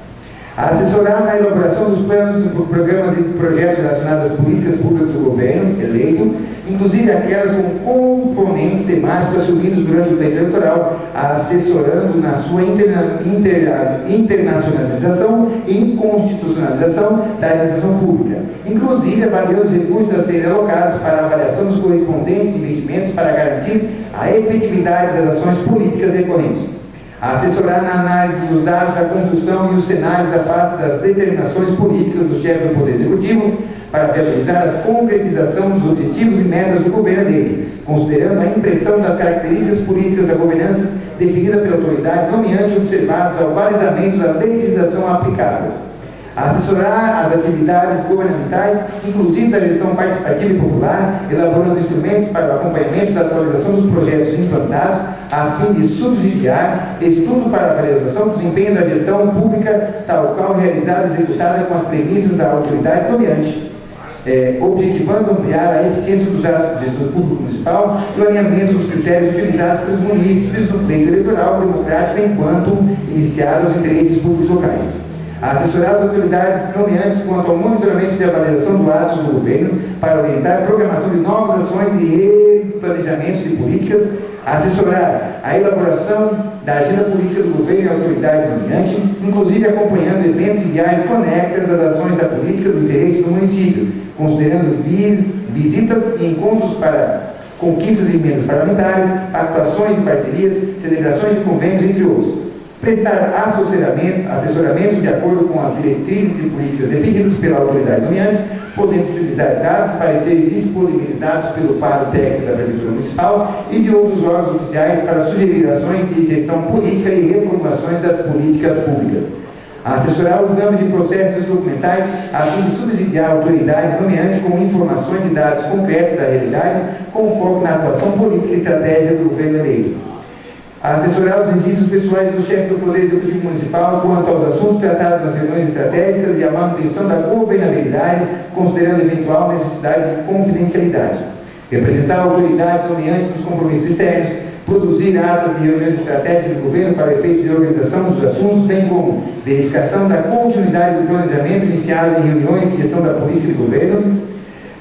Assessorar na elaboração dos planos, programas e projetos relacionados às políticas públicas do governo eleito, inclusive aquelas com componentes temáticos assumidos durante o período eleitoral, assessorando na sua internacionalização e constitucionalização da administração pública, inclusive avaliando os recursos a serem alocados para a avaliação dos correspondentes investimentos para garantir a efetividade das ações políticas decorrentes. Assessorar na análise dos dados, a construção e os cenários à face das determinações políticas do chefe do Poder Executivo para viabilizar a concretização dos objetivos e metas do governo dele, considerando a impressão das características políticas da governança definida pela autoridade nomeante observados ao balizamento da legislação aplicável. Assessorar as atividades governamentais, inclusive da gestão participativa e popular, elaborando instrumentos para o acompanhamento da atualização dos projetos implantados, a fim de subsidiar estudo para avaliação do desempenho da gestão pública, tal qual realizada e executada com as premissas da autoridade nomeante, objetivando ampliar a eficiência dos atos de gestão pública municipal e o alinhamento dos critérios utilizados pelos munícipes no pleito eleitoral democrático enquanto iniciados os interesses públicos locais. Assessorar as autoridades nomeantes quanto ao monitoramento e avaliação do atos do governo para orientar a programação de novas ações e replanejamentos de políticas. Assessorar a elaboração da agenda política do governo e autoridade nomeante, inclusive acompanhando eventos e viagens conectas às ações da política do interesse do município, considerando visitas e encontros para conquistas e emendas parlamentares, atuações e parcerias, celebrações de convênios, entre outros. Prestar assessoramento de acordo com as diretrizes de políticas definidas pela autoridade nomeante, podendo utilizar dados e pareceres disponibilizados pelo quadro técnico da Prefeitura Municipal e de outros órgãos oficiais para sugerir ações de gestão política e reformulações das políticas públicas. Assessorar os âmbitos de processos documentais a fim de subsidiar autoridades nomeantes com informações e dados concretos da realidade, com foco na atuação política e estratégia do governo eleito. Assessorar os registros pessoais do chefe do Poder Executivo Municipal quanto aos assuntos tratados nas reuniões estratégicas e a manutenção da governabilidade, considerando eventual necessidade de confidencialidade. Representar a autoridade nomeante nos compromissos externos, produzir atas de reuniões estratégicas do governo para efeito de organização dos assuntos, bem como verificação da continuidade do planejamento iniciado em reuniões de gestão da política de governo,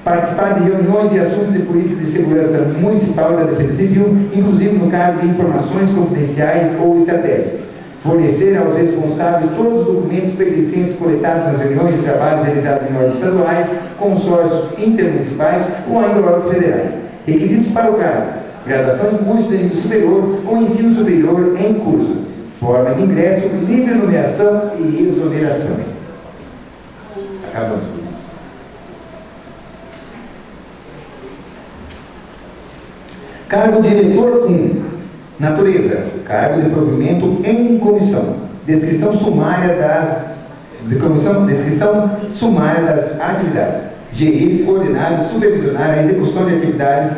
participar de reuniões e assuntos de política de segurança municipal e da defesa civil, inclusive no caso de informações confidenciais ou estratégicas. Fornecer aos responsáveis todos os documentos pertencentes coletados nas reuniões de trabalho realizadas em órgãos estaduais, consórcios intermunicipais ou ainda órgãos federais. Requisitos para o cargo: graduação em curso de nível superior ou ensino superior em curso. Forma de ingresso, livre nomeação e exoneração. Acabamos. Cargo diretor 1. Natureza: cargo de provimento em comissão. Descrição sumária das atividades. Gerir, coordenar e supervisionar a execução de atividades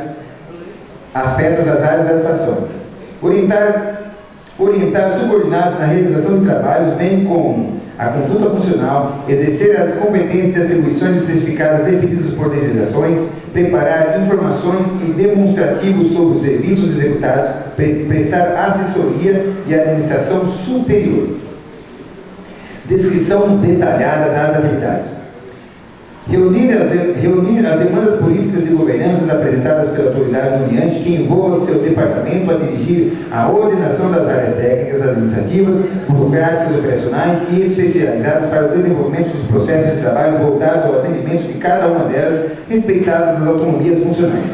afetas às áreas de atuação. Orientar subordinados na realização de trabalhos, bem como a conduta funcional, exercer as competências e atribuições especificadas definidas por legislações, preparar informações e demonstrativos sobre os serviços executados, prestar assessoria e administração superior. Descrição detalhada das atividades. Reunir as demandas políticas e governanças apresentadas pela autoridade nomeante que envolva seu departamento a dirigir a ordenação das áreas técnicas, administrativas, burocráticas, operacionais e especializadas para o desenvolvimento dos processos de trabalho voltados ao atendimento de cada uma delas, respeitadas as autonomias funcionais.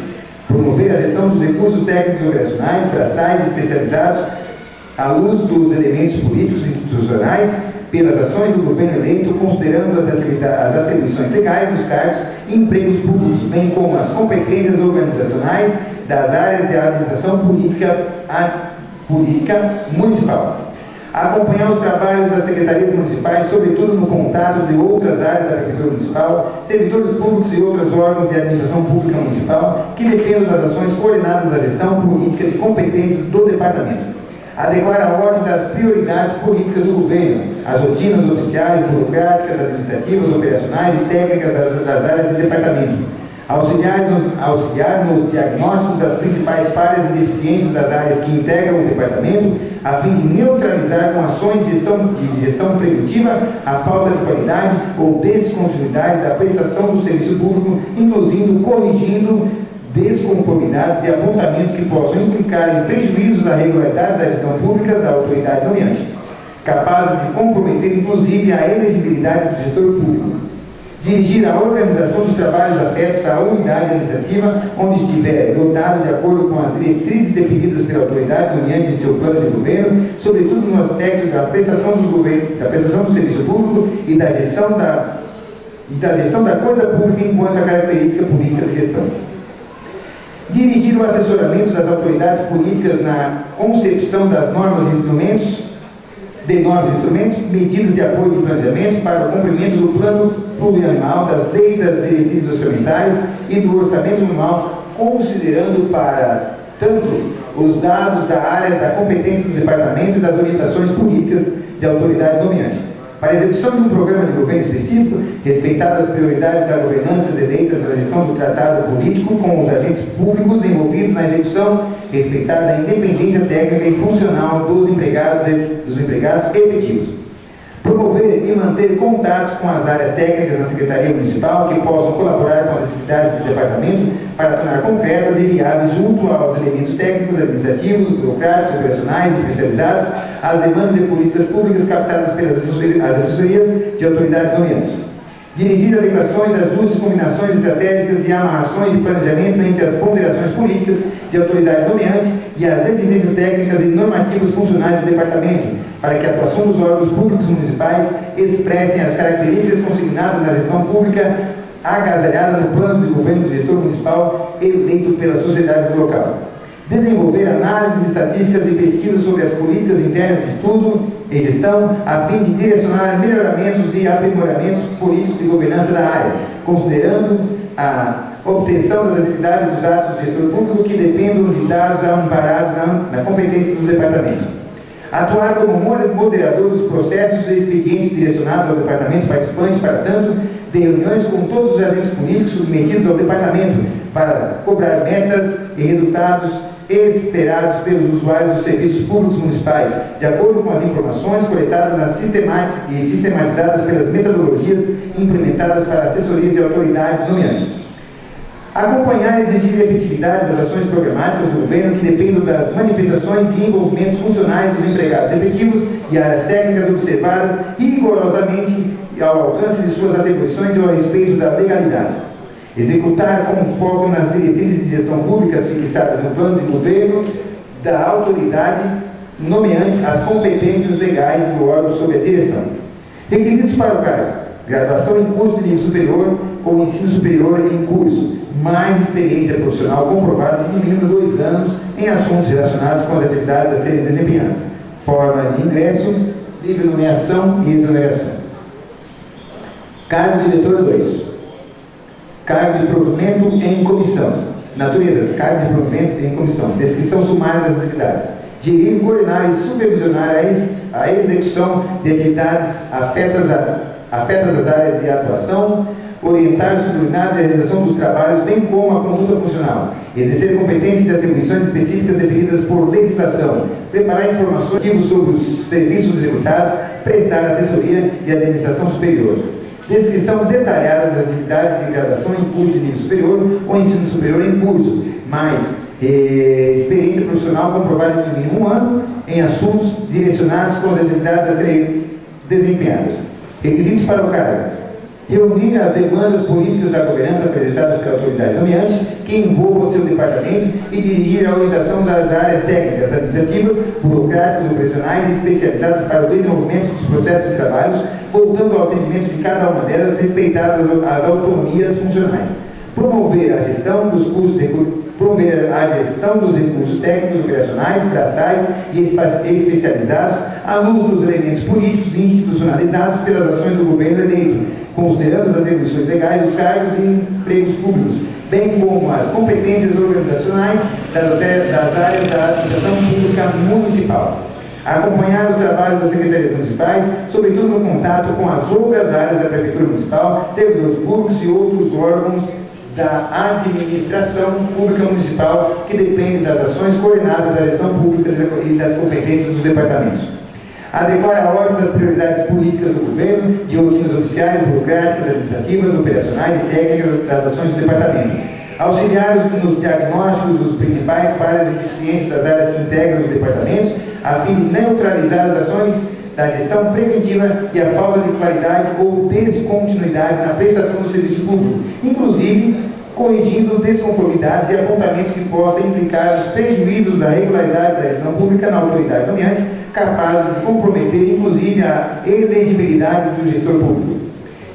Promover a gestão dos recursos técnicos operacionais, braçais especializados à luz dos elementos políticos e institucionais pelas ações do governo eleito, considerando as atribuições legais dos cargos e empregos públicos, bem como as competências organizacionais das áreas de administração política municipal. Acompanhar os trabalhos das secretarias municipais, sobretudo no contato de outras áreas da Prefeitura Municipal, servidores públicos e outros órgãos de administração pública municipal que dependam das ações coordenadas da gestão política de competências do departamento. Adequar a ordem das prioridades políticas do governo, as rotinas oficiais, burocráticas, administrativas, operacionais e técnicas das áreas do departamento. Auxiliar nos diagnósticos das principais falhas e deficiências das áreas que integram o departamento, a fim de neutralizar com ações de gestão preventiva a falta de qualidade ou descontinuidade da prestação do serviço público, inclusive corrigindo desconformidades e apontamentos que possam implicar em prejuízos à regularidade da gestão pública da autoridade nomeante, capazes de comprometer inclusive a elegibilidade do gestor público. Dirigir a organização dos trabalhos afetos à unidade administrativa, onde estiver dotado de acordo com as diretrizes definidas pela autoridade nomeante em seu plano de governo, sobretudo no aspecto da prestação do serviço público e da gestão da coisa pública enquanto a característica política de gestão. Dirigir o assessoramento das autoridades políticas na concepção das normas e instrumentos, medidas de apoio e planejamento para o cumprimento do plano plurianual, das leis, das diretrizes orçamentárias e do orçamento anual, considerando para tanto os dados da área da competência do departamento e das orientações políticas de autoridade nomeante. Para a execução de um programa de governo específico, respeitadas as prioridades das governanças eleitas na gestão do tratado político com os agentes públicos envolvidos na execução, respeitada a independência técnica e funcional dos empregados efetivos. Promover e manter contatos com as áreas técnicas da Secretaria Municipal que possam colaborar com as atividades do departamento para tornar concretas e viáveis junto aos elementos técnicos, administrativos, burocráticos, operacionais e especializados as demandas de políticas públicas captadas pelas assessorias de autoridades nomeantes. Dirigir adequações, ajustes, combinações estratégicas e amarrações de planejamento entre as ponderações políticas de autoridade nomeante e as exigências técnicas e normativas funcionais do departamento, para que a atuação dos órgãos públicos municipais expressem as características consignadas na gestão pública agasalhada no plano de governo do gestor municipal eleito pela sociedade do local. Desenvolver análises, estatísticas e pesquisas sobre as políticas internas de estudo e gestão, a fim de direcionar melhoramentos e aprimoramentos políticos de governança da área, considerando a obtenção das atividades dos atos do gestor público que dependam de dados amparados na competência do departamento. Atuar como moderador dos processos e expedientes direcionados ao departamento participante, para tanto, de reuniões com todos os agentes políticos submetidos ao departamento, para cobrar metas e resultados esperados pelos usuários dos serviços públicos municipais, de acordo com as informações coletadas e sistematizadas pelas metodologias implementadas para assessorias de autoridades nomeantes. Acompanhar e exigir a efetividade das ações programáticas do governo que dependam das manifestações e envolvimentos funcionais dos empregados efetivos e áreas técnicas observadas rigorosamente ao alcance de suas atribuições e ao respeito da legalidade. Executar com foco nas diretrizes de gestão pública fixadas no plano de governo da autoridade nomeante as competências legais do órgão sob a direção. Requisitos para o cargo: graduação em curso de nível superior ou ensino superior em curso, mais experiência profissional comprovada de no mínimo 2 anos em assuntos relacionados com as atividades a serem desempenhadas. Forma de ingresso, livre nomeação e exoneração. Cargo diretor 2. Cargo de provimento em comissão. Natureza: cargo de provimento em comissão. Descrição sumária das atividades: gerir, coordenar e supervisionar a execução de atividades afetas às áreas de atuação, orientar os subordinados e a realização dos trabalhos, bem como a conduta funcional, exercer competências e atribuições específicas definidas por legislação, preparar informações sobre os serviços executados, prestar assessoria e administração superior. Descrição detalhada das atividades de graduação em curso de nível superior ou ensino superior em curso, mais experiência profissional comprovada de no mínimo 1 ano em assuntos direcionados com as atividades a serem desempenhadas. Requisitos para o cargo: reunir as demandas políticas da governança apresentadas pela autoridade nomeante que envolvam o seu departamento e dirigir a orientação das áreas técnicas, administrativas, burocráticas, operacionais e especializadas para o desenvolvimento dos processos de trabalhos, voltando ao atendimento de cada uma delas, respeitadas as autonomias funcionais. Promover a gestão dos custos promover a gestão dos recursos técnicos, operacionais, braçais e especializados à luz dos elementos políticos institucionalizados pelas ações do governo eleito, considerando as atribuições legais dos cargos e empregos públicos, bem como as competências organizacionais das áreas da administração pública municipal. Acompanhar os trabalhos das secretarias municipais, sobretudo no contato com as outras áreas da Prefeitura Municipal, servidores públicos e outros órgãos da administração pública municipal que dependem das ações coordenadas da gestão pública e das competências dos departamentos. Adequar a ordem das prioridades políticas do governo, de rotinas oficiais, burocráticas, administrativas, operacionais e técnicas das ações do departamento. Auxiliar nos diagnósticos dos principais falhas e deficiências das áreas que integram os departamentos, a fim de neutralizar as ações da gestão preventiva e a falta de qualidade ou descontinuidade na prestação do serviço público, inclusive corrigindo desconformidades e apontamentos que possam implicar os prejuízos da regularidade da gestão pública na autoridade nomeante, capazes de comprometer inclusive a elegibilidade do gestor público.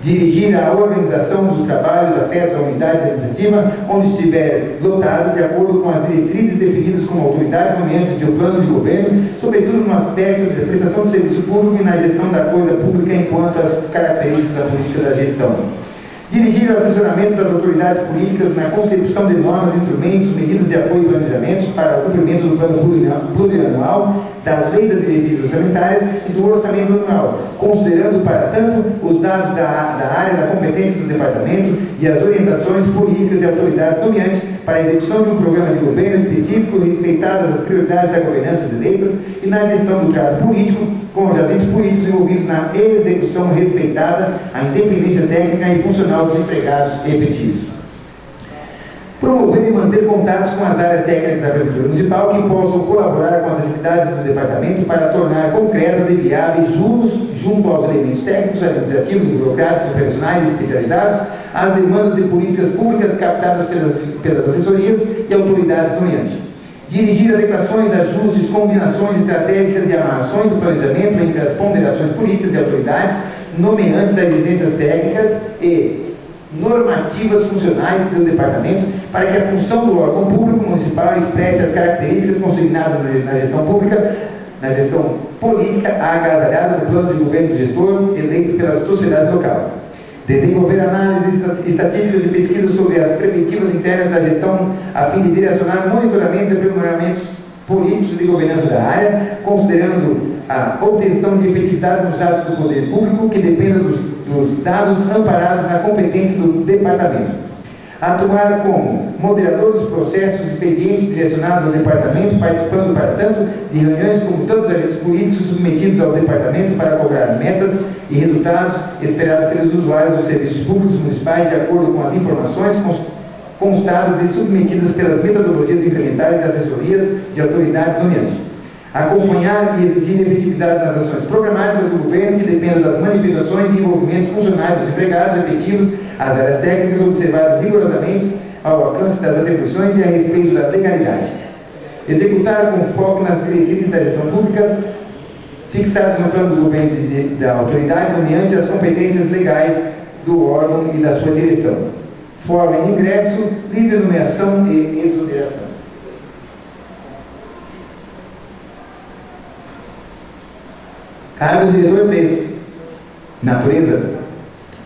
Dirigir a organização dos trabalhos afetos à unidade administrativa, onde estiver lotado, de acordo com as diretrizes definidas como autoridade nomeante de seu plano de governo, sobretudo no aspecto da prestação de serviço público e na gestão da coisa pública enquanto as características da política da gestão. Dirigir o assessoramento das autoridades políticas na concepção de normas, instrumentos, medidas de apoio e planejamentos para o cumprimento do plano plurianual, da lei das diretrizes orçamentárias e do orçamento anual, considerando, para tanto, os dados da área da competência do departamento e as orientações políticas e autoridades nomeantes para a execução de um programa de governo específico, respeitadas as prioridades da governança eleitas e na gestão do trato político, com os agentes políticos envolvidos na execução respeitada a independência técnica e funcional dos empregados efetivos. Promover e manter contatos com as áreas técnicas da Prefeitura Municipal que possam colaborar com as atividades do Departamento para tornar concretas e viáveis junto aos elementos técnicos, administrativos, burocráticos, operacionais e especializados as demandas de políticas públicas captadas pelas assessorias e autoridades nomeantes. Dirigir adequações, ajustes, combinações estratégicas e amarrações do planejamento entre as ponderações políticas e autoridades nomeantes das exigências técnicas e normativas funcionais do departamento para que a função do órgão público municipal expresse as características consignadas na gestão pública, na gestão política agasalhada do plano de governo do gestor eleito pela sociedade local. Desenvolver análises estatísticas e pesquisas sobre as preventivas internas da gestão a fim de direcionar monitoramentos e aprimoramentos políticos de governança da área, considerando a obtenção de efetividade nos atos do poder público que dependam dos dados amparados na competência do departamento. Atuar como moderador dos processos expedientes direcionados ao departamento, participando, para tanto, de reuniões como todos os agentes políticos submetidos ao departamento para cobrar metas e resultados esperados pelos usuários dos serviços públicos municipais de acordo com as informações constadas e submetidas pelas metodologias implementares das assessorias de autoridades nomeantes. Acompanhar e exigir efetividade nas ações programáticas do governo que dependam das manifestações e envolvimentos funcionais dos empregados efetivos, as áreas técnicas observadas rigorosamente ao alcance das atribuições e a respeito da legalidade. Executar com foco nas diretrizes da gestão pública fixadas no plano do governo da autoridade nomeante as competências legais do órgão e da sua direção. Forma de ingresso, livre nomeação e exoneração. Cargo de diretor 3. Natureza.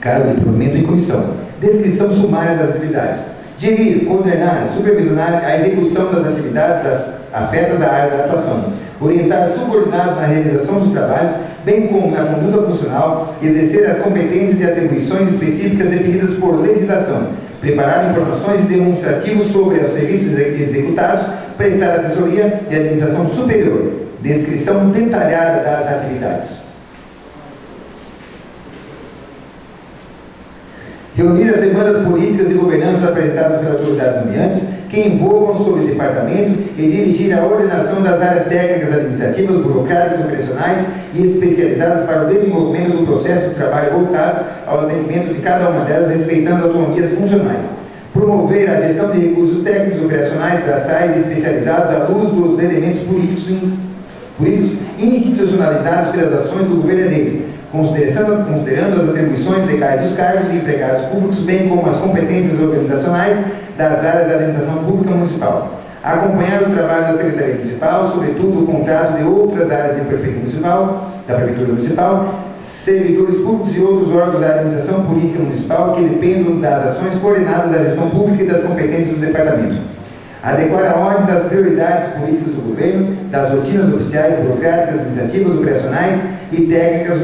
Cargo de provimento em comissão. Descrição sumária das atividades. Gerir, coordenar, supervisionar a execução das atividades afetas à área da atuação. Orientar subordinados na realização dos trabalhos, bem como na conduta funcional, exercer as competências e atribuições específicas definidas por legislação. Preparar informações e demonstrativos sobre os serviços executados, prestar assessoria e administração superior. Descrição detalhada das atividades. Reunir as demandas políticas e governança apresentadas pelas autoridades nomeantes que envolvam sobre o departamento e dirigir a ordenação das áreas técnicas, administrativas, burocráticas, operacionais e especializadas para o desenvolvimento do processo de trabalho voltados ao atendimento de cada uma delas, respeitando autonomias funcionais. Promover a gestão de recursos técnicos, operacionais, braçais e especializados à luz dos elementos políticos institucionalizados pelas ações do governo eleito, considerando as atribuições legais dos cargos e empregados públicos, bem como as competências organizacionais organizacionais das áreas da administração pública municipal. Acompanhar o trabalho da Secretaria Municipal, sobretudo o contato de outras áreas da Prefeitura Municipal, servidores públicos e outros órgãos da administração política municipal que dependam das ações coordenadas da gestão pública e das competências do departamento. Adequar a ordem das prioridades políticas do governo, das rotinas oficiais, burocráticas, administrativas, operacionais e técnicas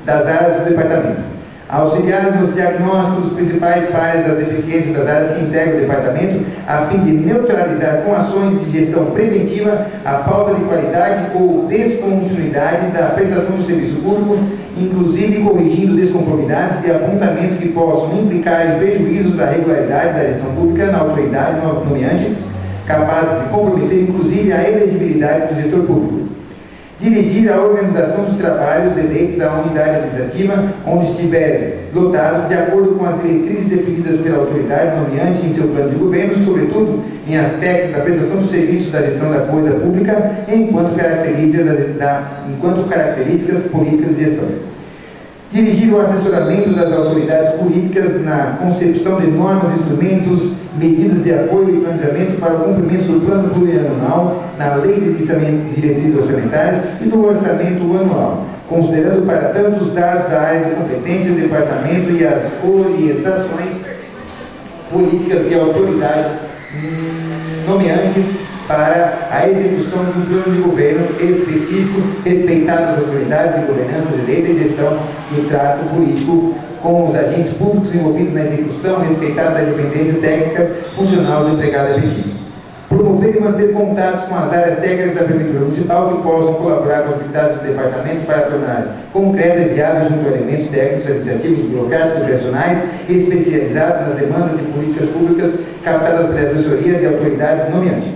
das áreas do departamento. Auxiliar nos diagnósticos dos principais falhas das deficiências das áreas que integram o departamento, a fim de neutralizar com ações de gestão preventiva a falta de qualidade ou descontinuidade da prestação do serviço público, inclusive corrigindo desconformidades e apontamentos que possam implicar em prejuízos da regularidade da gestão pública na autoridade nomeante, capazes de comprometer inclusive a elegibilidade do gestor público. Dirigir a organização dos trabalhos eleitos à unidade administrativa, onde estiver lotado, de acordo com as diretrizes definidas pela autoridade nomeante em seu plano de governo, sobretudo em aspectos da prestação do serviço da gestão da coisa pública, enquanto características políticas de gestão. Dirigir o assessoramento das autoridades políticas na concepção de normas, instrumentos, medidas de apoio e planejamento para o cumprimento do plano plurianual, na lei de diretrizes orçamentárias e no orçamento anual, considerando para tanto os dados da área de competência do departamento e as orientações políticas de autoridades nomeantes para a execução de um plano de governo específico, respeitadas as autoridades de governança, direito e gestão do trato político com os agentes públicos envolvidos na execução, respeitada a independência técnica funcional do empregado efetivo. Promover e manter contatos com as áreas técnicas da Prefeitura Municipal que possam colaborar com as atividades do departamento para tornar concreto e viável junto a elementos técnicos, administrativos, burocráticos e operacionais especializados nas demandas e políticas públicas captadas pela assessoria de autoridades nomeantes.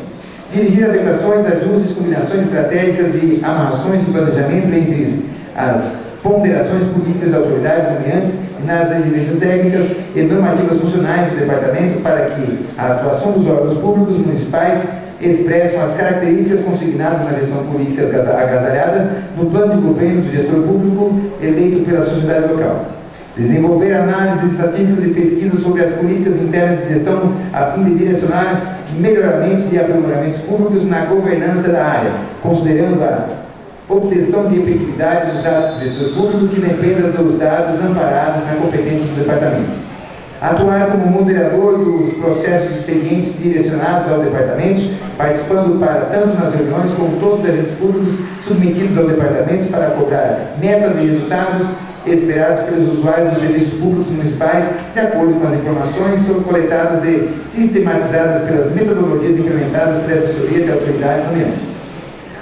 Dirigir adequações, ajustes, combinações estratégicas e amarrações de planejamento entre as ponderações políticas da autoridade nomeantes nas exigências técnicas e normativas funcionais do departamento para que a atuação dos órgãos públicos municipais expressem as características consignadas na gestão política agasalhada no plano de governo do gestor público eleito pela sociedade local. Desenvolver análises estatísticas e pesquisas sobre as políticas internas de gestão a fim de direcionar melhoramentos e aprimoramentos públicos na governança da área, considerando a obtenção de efetividade dos dados do gestor público que dependa dos dados amparados na competência do departamento. Atuar como moderador dos processos expedientes direcionados ao departamento, participando para tanto nas reuniões como todos os agentes públicos submetidos ao departamento para cobrar metas e resultados esperados pelos usuários dos serviços públicos municipais, de acordo com as informações coletadas e sistematizadas pelas metodologias implementadas pela assessoria de autoridades nomeantes.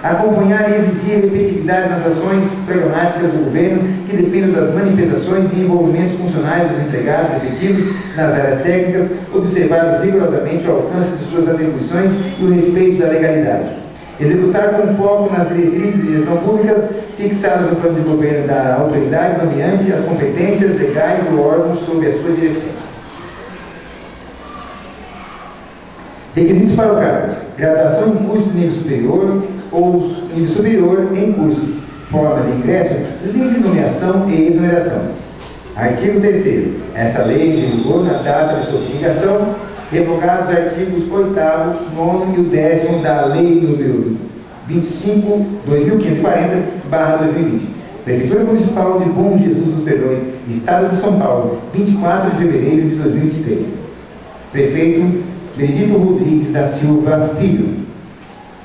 Acompanhar e exigir efetividade nas ações programáticas do governo que dependam das manifestações e envolvimentos funcionais dos empregados efetivos nas áreas técnicas, observados rigorosamente o alcance de suas atribuições e o respeito da legalidade. Executar com foco nas diretrizes de gestão públicas fixadas no plano de governo da autoridade nomeante e as competências legais do órgão sob a sua direção. Requisitos para o cargo: graduação em curso de nível superior ou nível superior em curso, forma de ingresso, livre nomeação e exoneração. Artigo 3º. Essa lei em vigor na data de sua publicação, revogados os artigos 8º, 9º e o 10º da Lei número 25.2540/2020. Prefeitura Municipal de Bom Jesus dos Perdões, Estado de São Paulo, 24 de fevereiro de 2023. Prefeito Benedito Rodrigues da Silva Filho.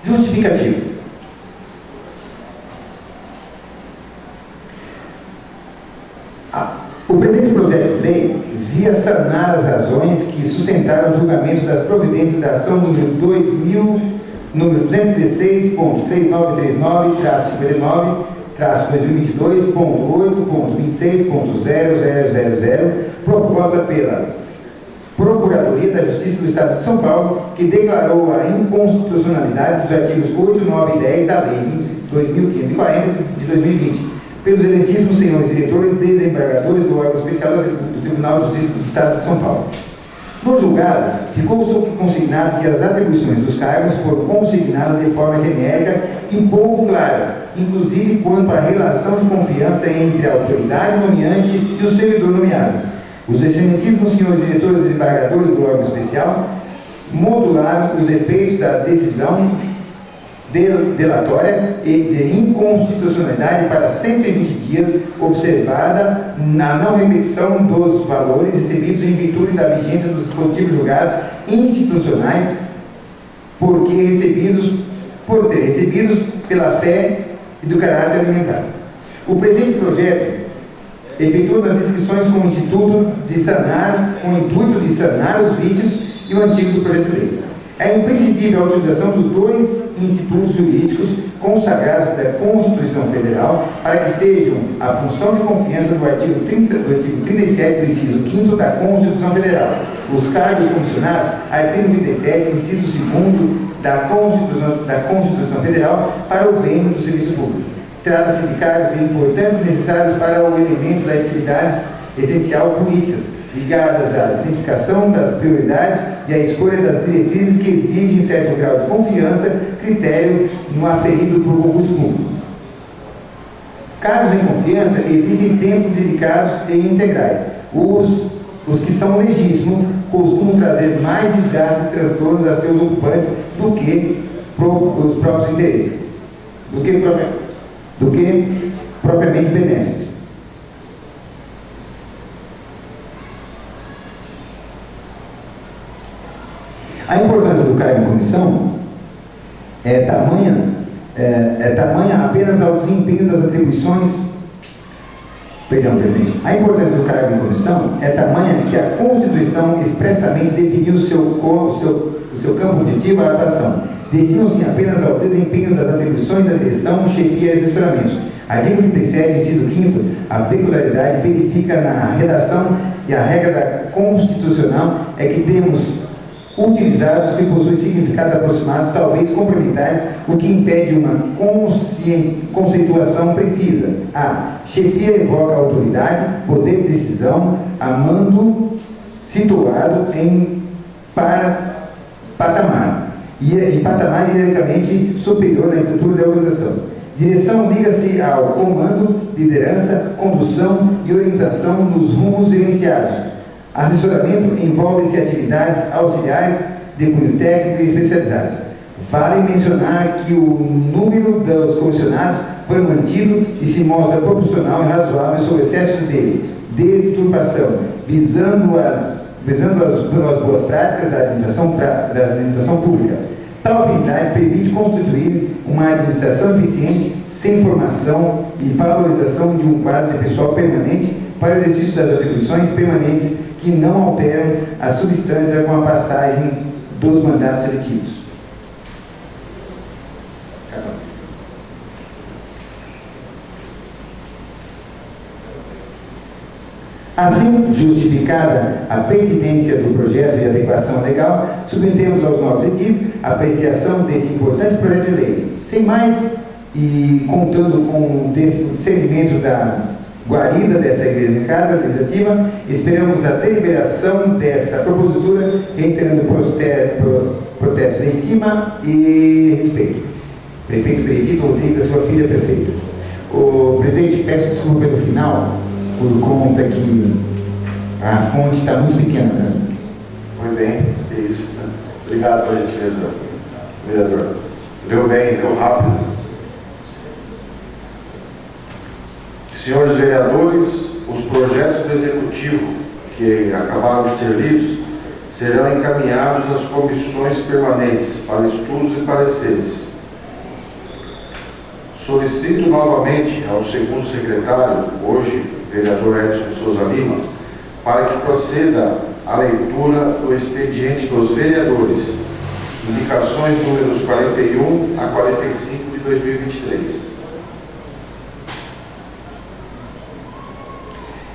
Justificativo. O presente projeto de lei via sanar as razões que sustentaram o julgamento das providências da ação número 200.393/2022/59-2022.8.26.0000, proposta pela Procuradoria da Justiça do Estado de São Paulo, que declarou a inconstitucionalidade dos artigos 8, 9 e 10 da Lei 2.540 de 2020, pelos excelentíssimos senhores diretores desembargadores do órgão especial do Tribunal de Justiça do Estado de São Paulo. No julgado, ficou consignado que as atribuições dos cargos foram consignadas de forma genérica e pouco claras, inclusive quanto à relação de confiança entre a autoridade nomeante e o servidor nomeado. Os excelentíssimos senhores diretores e desembargadores do órgão especial modularam os efeitos da decisão delatória e de inconstitucionalidade para 120 dias, observada na não repetição dos valores recebidos em virtude da vigência dos dispositivos julgados institucionais por ter recebidos pela fé e do caráter alimentar. O presente projeto efetua as inscrições com o intuito de sanar os vícios e o antigo do projeto de lei. É imprescindível a utilização dos dois institutos jurídicos consagrados da Constituição Federal para que sejam a função de confiança do artigo 37 do inciso 5º da Constituição Federal. Os cargos comissionados, artigo 37, inciso 2º da Constituição Federal para o bem do serviço público. Trata-se de cargos importantes e necessários para o elemento das atividades essencial políticas, ligadas à identificação das prioridades e à escolha das diretrizes que exigem certo grau de confiança, critério no aferido por concurso público. Cargos em confiança exigem tempo dedicados e integrais. Os que são legítimos costumam trazer mais desgaste e transtornos a seus ocupantes do que os próprios interesses, do que propriamente benéficos. A importância do cargo em comissão é tamanha apenas ao desempenho das atribuições. Presidente. A importância do cargo em comissão é tamanha que a Constituição expressamente definiu o seu campo objetivo à atuação. Destinam-se apenas ao desempenho das atribuições da direção, chefia e assessoramentos. Artigo 37, inciso 5º, a peculiaridade verifica na redação e a regra da constitucional é que temos utilizados que possuem significados aproximados, talvez complementares, o que impede uma conceituação precisa. A chefia evoca a autoridade, poder de decisão, a mando situado em patamar hierarquicamente superior na estrutura da organização. Direção liga-se ao comando, liderança, condução e orientação nos rumos gerenciados. Assessoramento envolve-se atividades auxiliares de cunho técnico e especializado. Vale mencionar que o número dos comissionados foi mantido e se mostra proporcional e razoável sob excesso de desturbação, visando as boas práticas da administração pública. Tal afinidade permite constituir uma administração eficiente, sem formação e valorização de um quadro de pessoal permanente para o exercício das atribuições permanentes que não alteram a substância com a passagem dos mandatos eletivos. Assim, justificada a pertinência do projeto e adequação legal, submetemos aos novos edis a apreciação desse importante projeto de lei. Sem mais, e contando com o discernimento da guarida dessa igreja em casa legislativa, esperamos a deliberação dessa propositura, reiterando protesto de estima e respeito. Prefeito Benedito Rodrigues, da sua filha, prefeito. O presidente, peço desculpa pelo final, por conta que a fonte está muito pequena. Né? Foi bem, é isso. Né? Obrigado pela gentileza, vereador. Leu bem, leu rápido. Senhores vereadores, os projetos do Executivo que acabaram de ser lidos serão encaminhados às comissões permanentes para estudos e pareceres. Solicito novamente ao segundo secretário, hoje, vereador Edson de Souza Lima, para que proceda a leitura do expediente dos vereadores, indicações números 41 a 45 de 2023.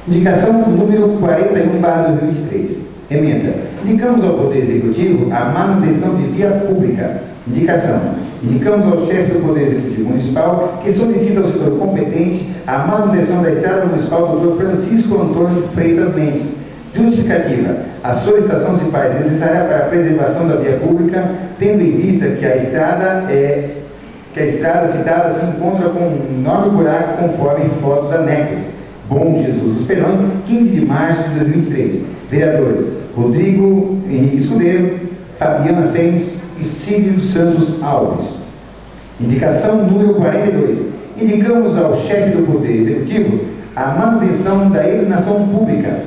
Indicação número 41/2023. Emenda. Indicamos ao Poder Executivo a manutenção de via pública. Indicação. Indicamos ao chefe do Poder Executivo Municipal que solicita ao setor competente a manutenção da estrada municipal Dr. Francisco Antônio Freitas Mendes. Justificativa. A solicitação se faz necessária para a preservação da via pública, tendo em vista que a estrada citada se encontra com um enorme buraco conforme fotos anexas. Bom Jesus dos Perdões, 15 de março de 2023. Vereadores Rodrigo Henrique Escudeiro, Fabiana Fens e Cílio Santos Alves. Indicação número 42. Indicamos ao chefe do Poder Executivo a manutenção da iluminação pública.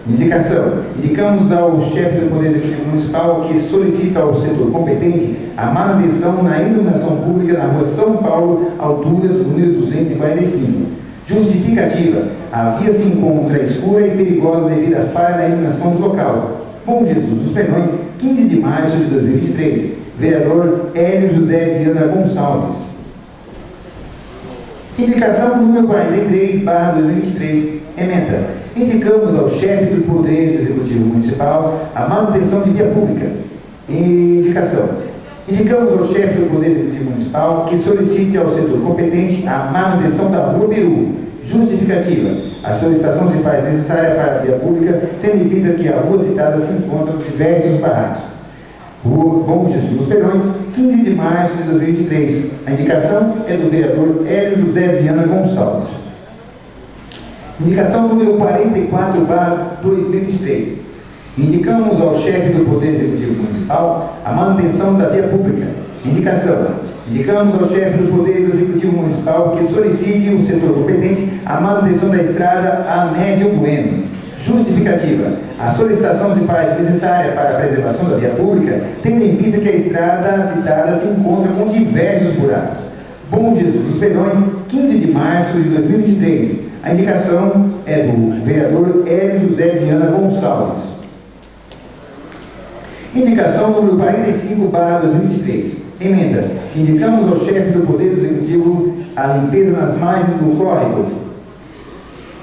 Indicação. Indicamos ao chefe do Poder Executivo Municipal que solicita ao setor competente a manutenção na iluminação pública na rua São Paulo, altura do número 245. Justificativa. A via se encontra escura e perigosa devido à falha na iluminação do local. Bom Jesus dos Perdões, 15 de março de 2023. Vereador Hélio José Viana Gonçalves. Indicação número 43/2023. Emenda. Indicamos ao chefe do Poder Executivo Municipal a manutenção de via pública. Indicação. Indicamos ao chefe do Poder Executivo Municipal que solicite ao setor competente a manutenção da Rua Peru. Justificativa. A solicitação se faz necessária para a via pública, tendo em vista que a rua citada se encontra em diversos barracos. Bom Jesus dos Perdões, 15 de março de 2023. A indicação é do vereador Hélio José Viana Gonçalves. Indicação número 44/2023. Indicamos ao chefe do Poder Executivo Municipal a manutenção da via pública. Indicação. Indicamos ao chefe do Poder Executivo Municipal que solicite o setor competente a manutenção da estrada Amésio Bueno. Justificativa. A solicitação se faz necessária para a preservação da via pública, tendo em vista que a estrada citada se encontra com diversos buracos. Bom Jesus dos Perdões, 15 de março de 2023. A indicação é do vereador Hélio José Viana Gonçalves. Indicação número 45/2023. Emenda. Indicamos ao chefe do Poder Executivo a limpeza nas margens do córrego.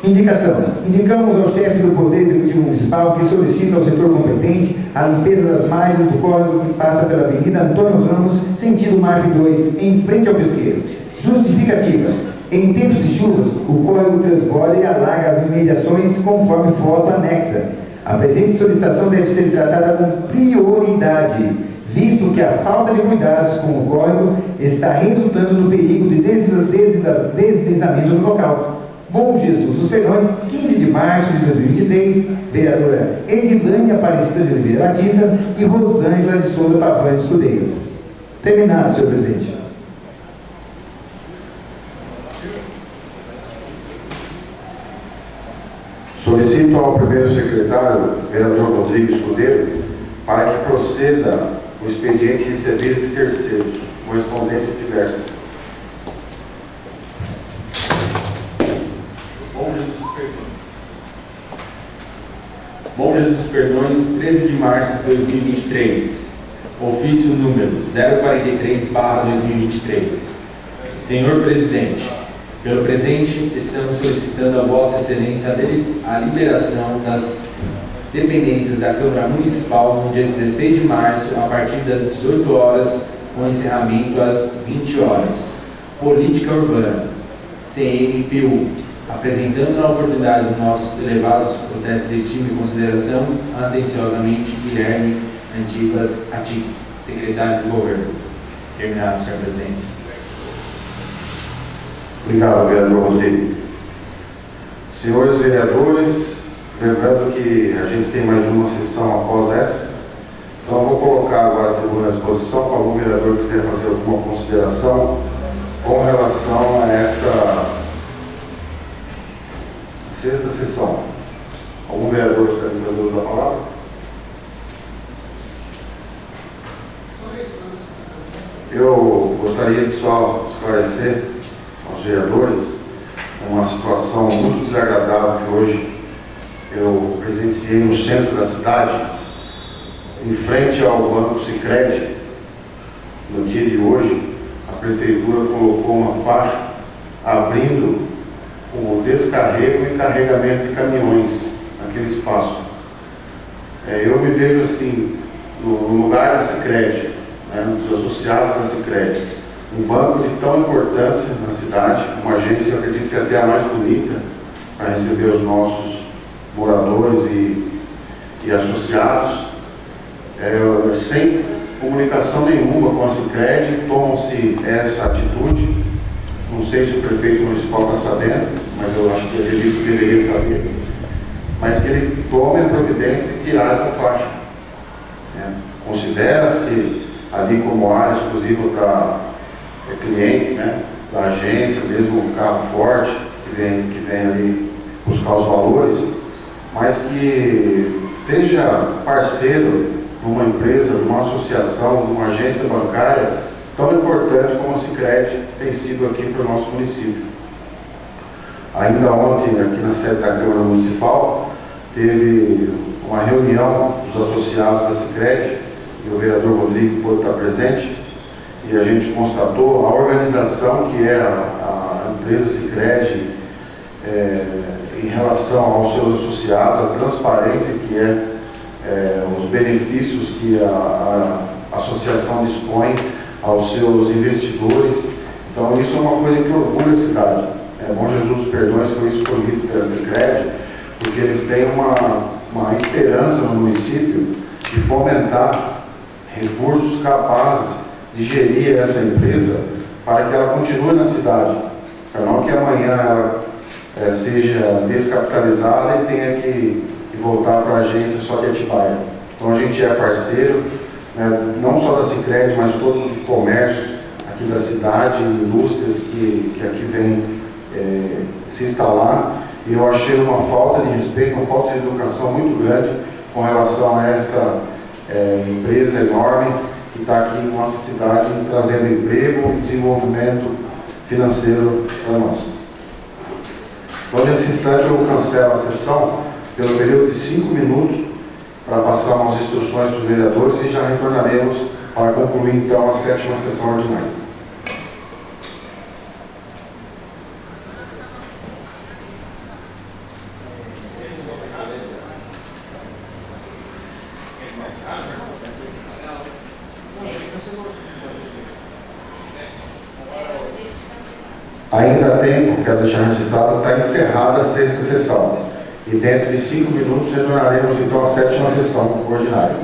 Indicação. Indicamos ao chefe do Poder Executivo Municipal que solicita ao setor competente a limpeza das margens do córrego que passa pela Avenida Antônio Ramos, sentido Marf 2, em frente ao pesqueiro. Justificativa. Em tempos de chuvas, o córrego transborda e alaga as imediações conforme foto anexa. A presente solicitação deve ser tratada com prioridade, visto que a falta de cuidados com o córrego está resultando no perigo de deslizamento no local. Bom Jesus dos Perdões, 15 de março de 2023, vereadora Edilane Aparecida de Oliveira Batista e Rosângela de Souza Pavani Escudeiro. Terminado, senhor presidente. Solicito ao primeiro secretário, vereador Rodrigo Escudeiro, para que proceda o expediente recebido de terceiros, correspondência diversa. Bom Jesus dos Perdões, 13 de março de 2023. Ofício número 043/2023. Senhor Presidente, pelo presente, estamos solicitando a Vossa Excelência a liberação das dependências da Câmara Municipal no dia 16 de março, a partir das 18 horas, com encerramento às 20 horas. Política Urbana, CMPU, apresentando na oportunidade dos nossos elevados protestos de estima e consideração, atenciosamente, Guilherme Antigas Atic, Secretário de Governo. Terminado, senhor presidente. Obrigado, vereador Rodrigo. Senhores vereadores, lembrando que a gente tem mais uma sessão após essa, então eu vou colocar agora a tribuna à disposição para algum vereador que quiser fazer alguma consideração com relação a essa sexta sessão. Algum vereador está dizendo da palavra? Eu gostaria de só esclarecer aos vereadores uma situação muito desagradável que hoje eu presenciei no centro da cidade, em frente ao Banco Sicredi. No dia de hoje, a prefeitura colocou uma faixa abrindo o descarrego e carregamento de caminhões naquele espaço. Eu me vejo assim, no lugar da Sicredi, dos associados da Sicredi, um banco de tão importância na cidade, uma agência, eu acredito que até a mais bonita para receber os nossos moradores e associados, sem comunicação nenhuma com a Sicredi, tomam-se essa atitude Não sei se o prefeito municipal está sabendo, mas eu acho que ele deveria saber. Mas que ele tome a providência de tirar essa faixa. Né? Considera-se ali como área exclusiva para clientes, né, da agência, mesmo o carro forte, que vem ali buscar os valores, mas que seja parceiro de uma empresa, de uma associação, de uma agência bancária tão importante como a Sicredi tem sido aqui para o nosso município. Ainda ontem, aqui na sede da Câmara Municipal, teve uma reunião dos associados da Sicredi, e o vereador Rodrigo pôde estar presente, e a gente constatou a organização que é a empresa Sicredi em relação aos seus associados, a transparência que os benefícios que a associação dispõe aos seus investidores. Então isso é uma coisa que orgulha a cidade. Bom Jesus dos Perdões foi escolhido pela Sicredi porque eles têm uma esperança no município de fomentar recursos capazes de gerir essa empresa para que ela continue na cidade, para não que amanhã ela seja descapitalizada e tenha que voltar para a agência só de Atibaia. Então a gente é parceiro, né, não só da Sicredi, mas todos os comércios aqui da cidade, indústrias que aqui vêm se instalar, e eu achei uma falta de respeito, uma falta de educação muito grande com relação a essa empresa enorme que está aqui em nossa cidade trazendo emprego e desenvolvimento financeiro para nós. Então, nesse instante, eu cancelo a sessão pelo período de 5 minutos para passar umas instruções para os vereadores e já retornaremos para concluir, então, a 7ª sessão ordinária. Ainda há tempo, quero deixar registrado, está encerrada a 6ª sessão. E dentro de 5 minutos retornaremos então à 7ª sessão ordinária.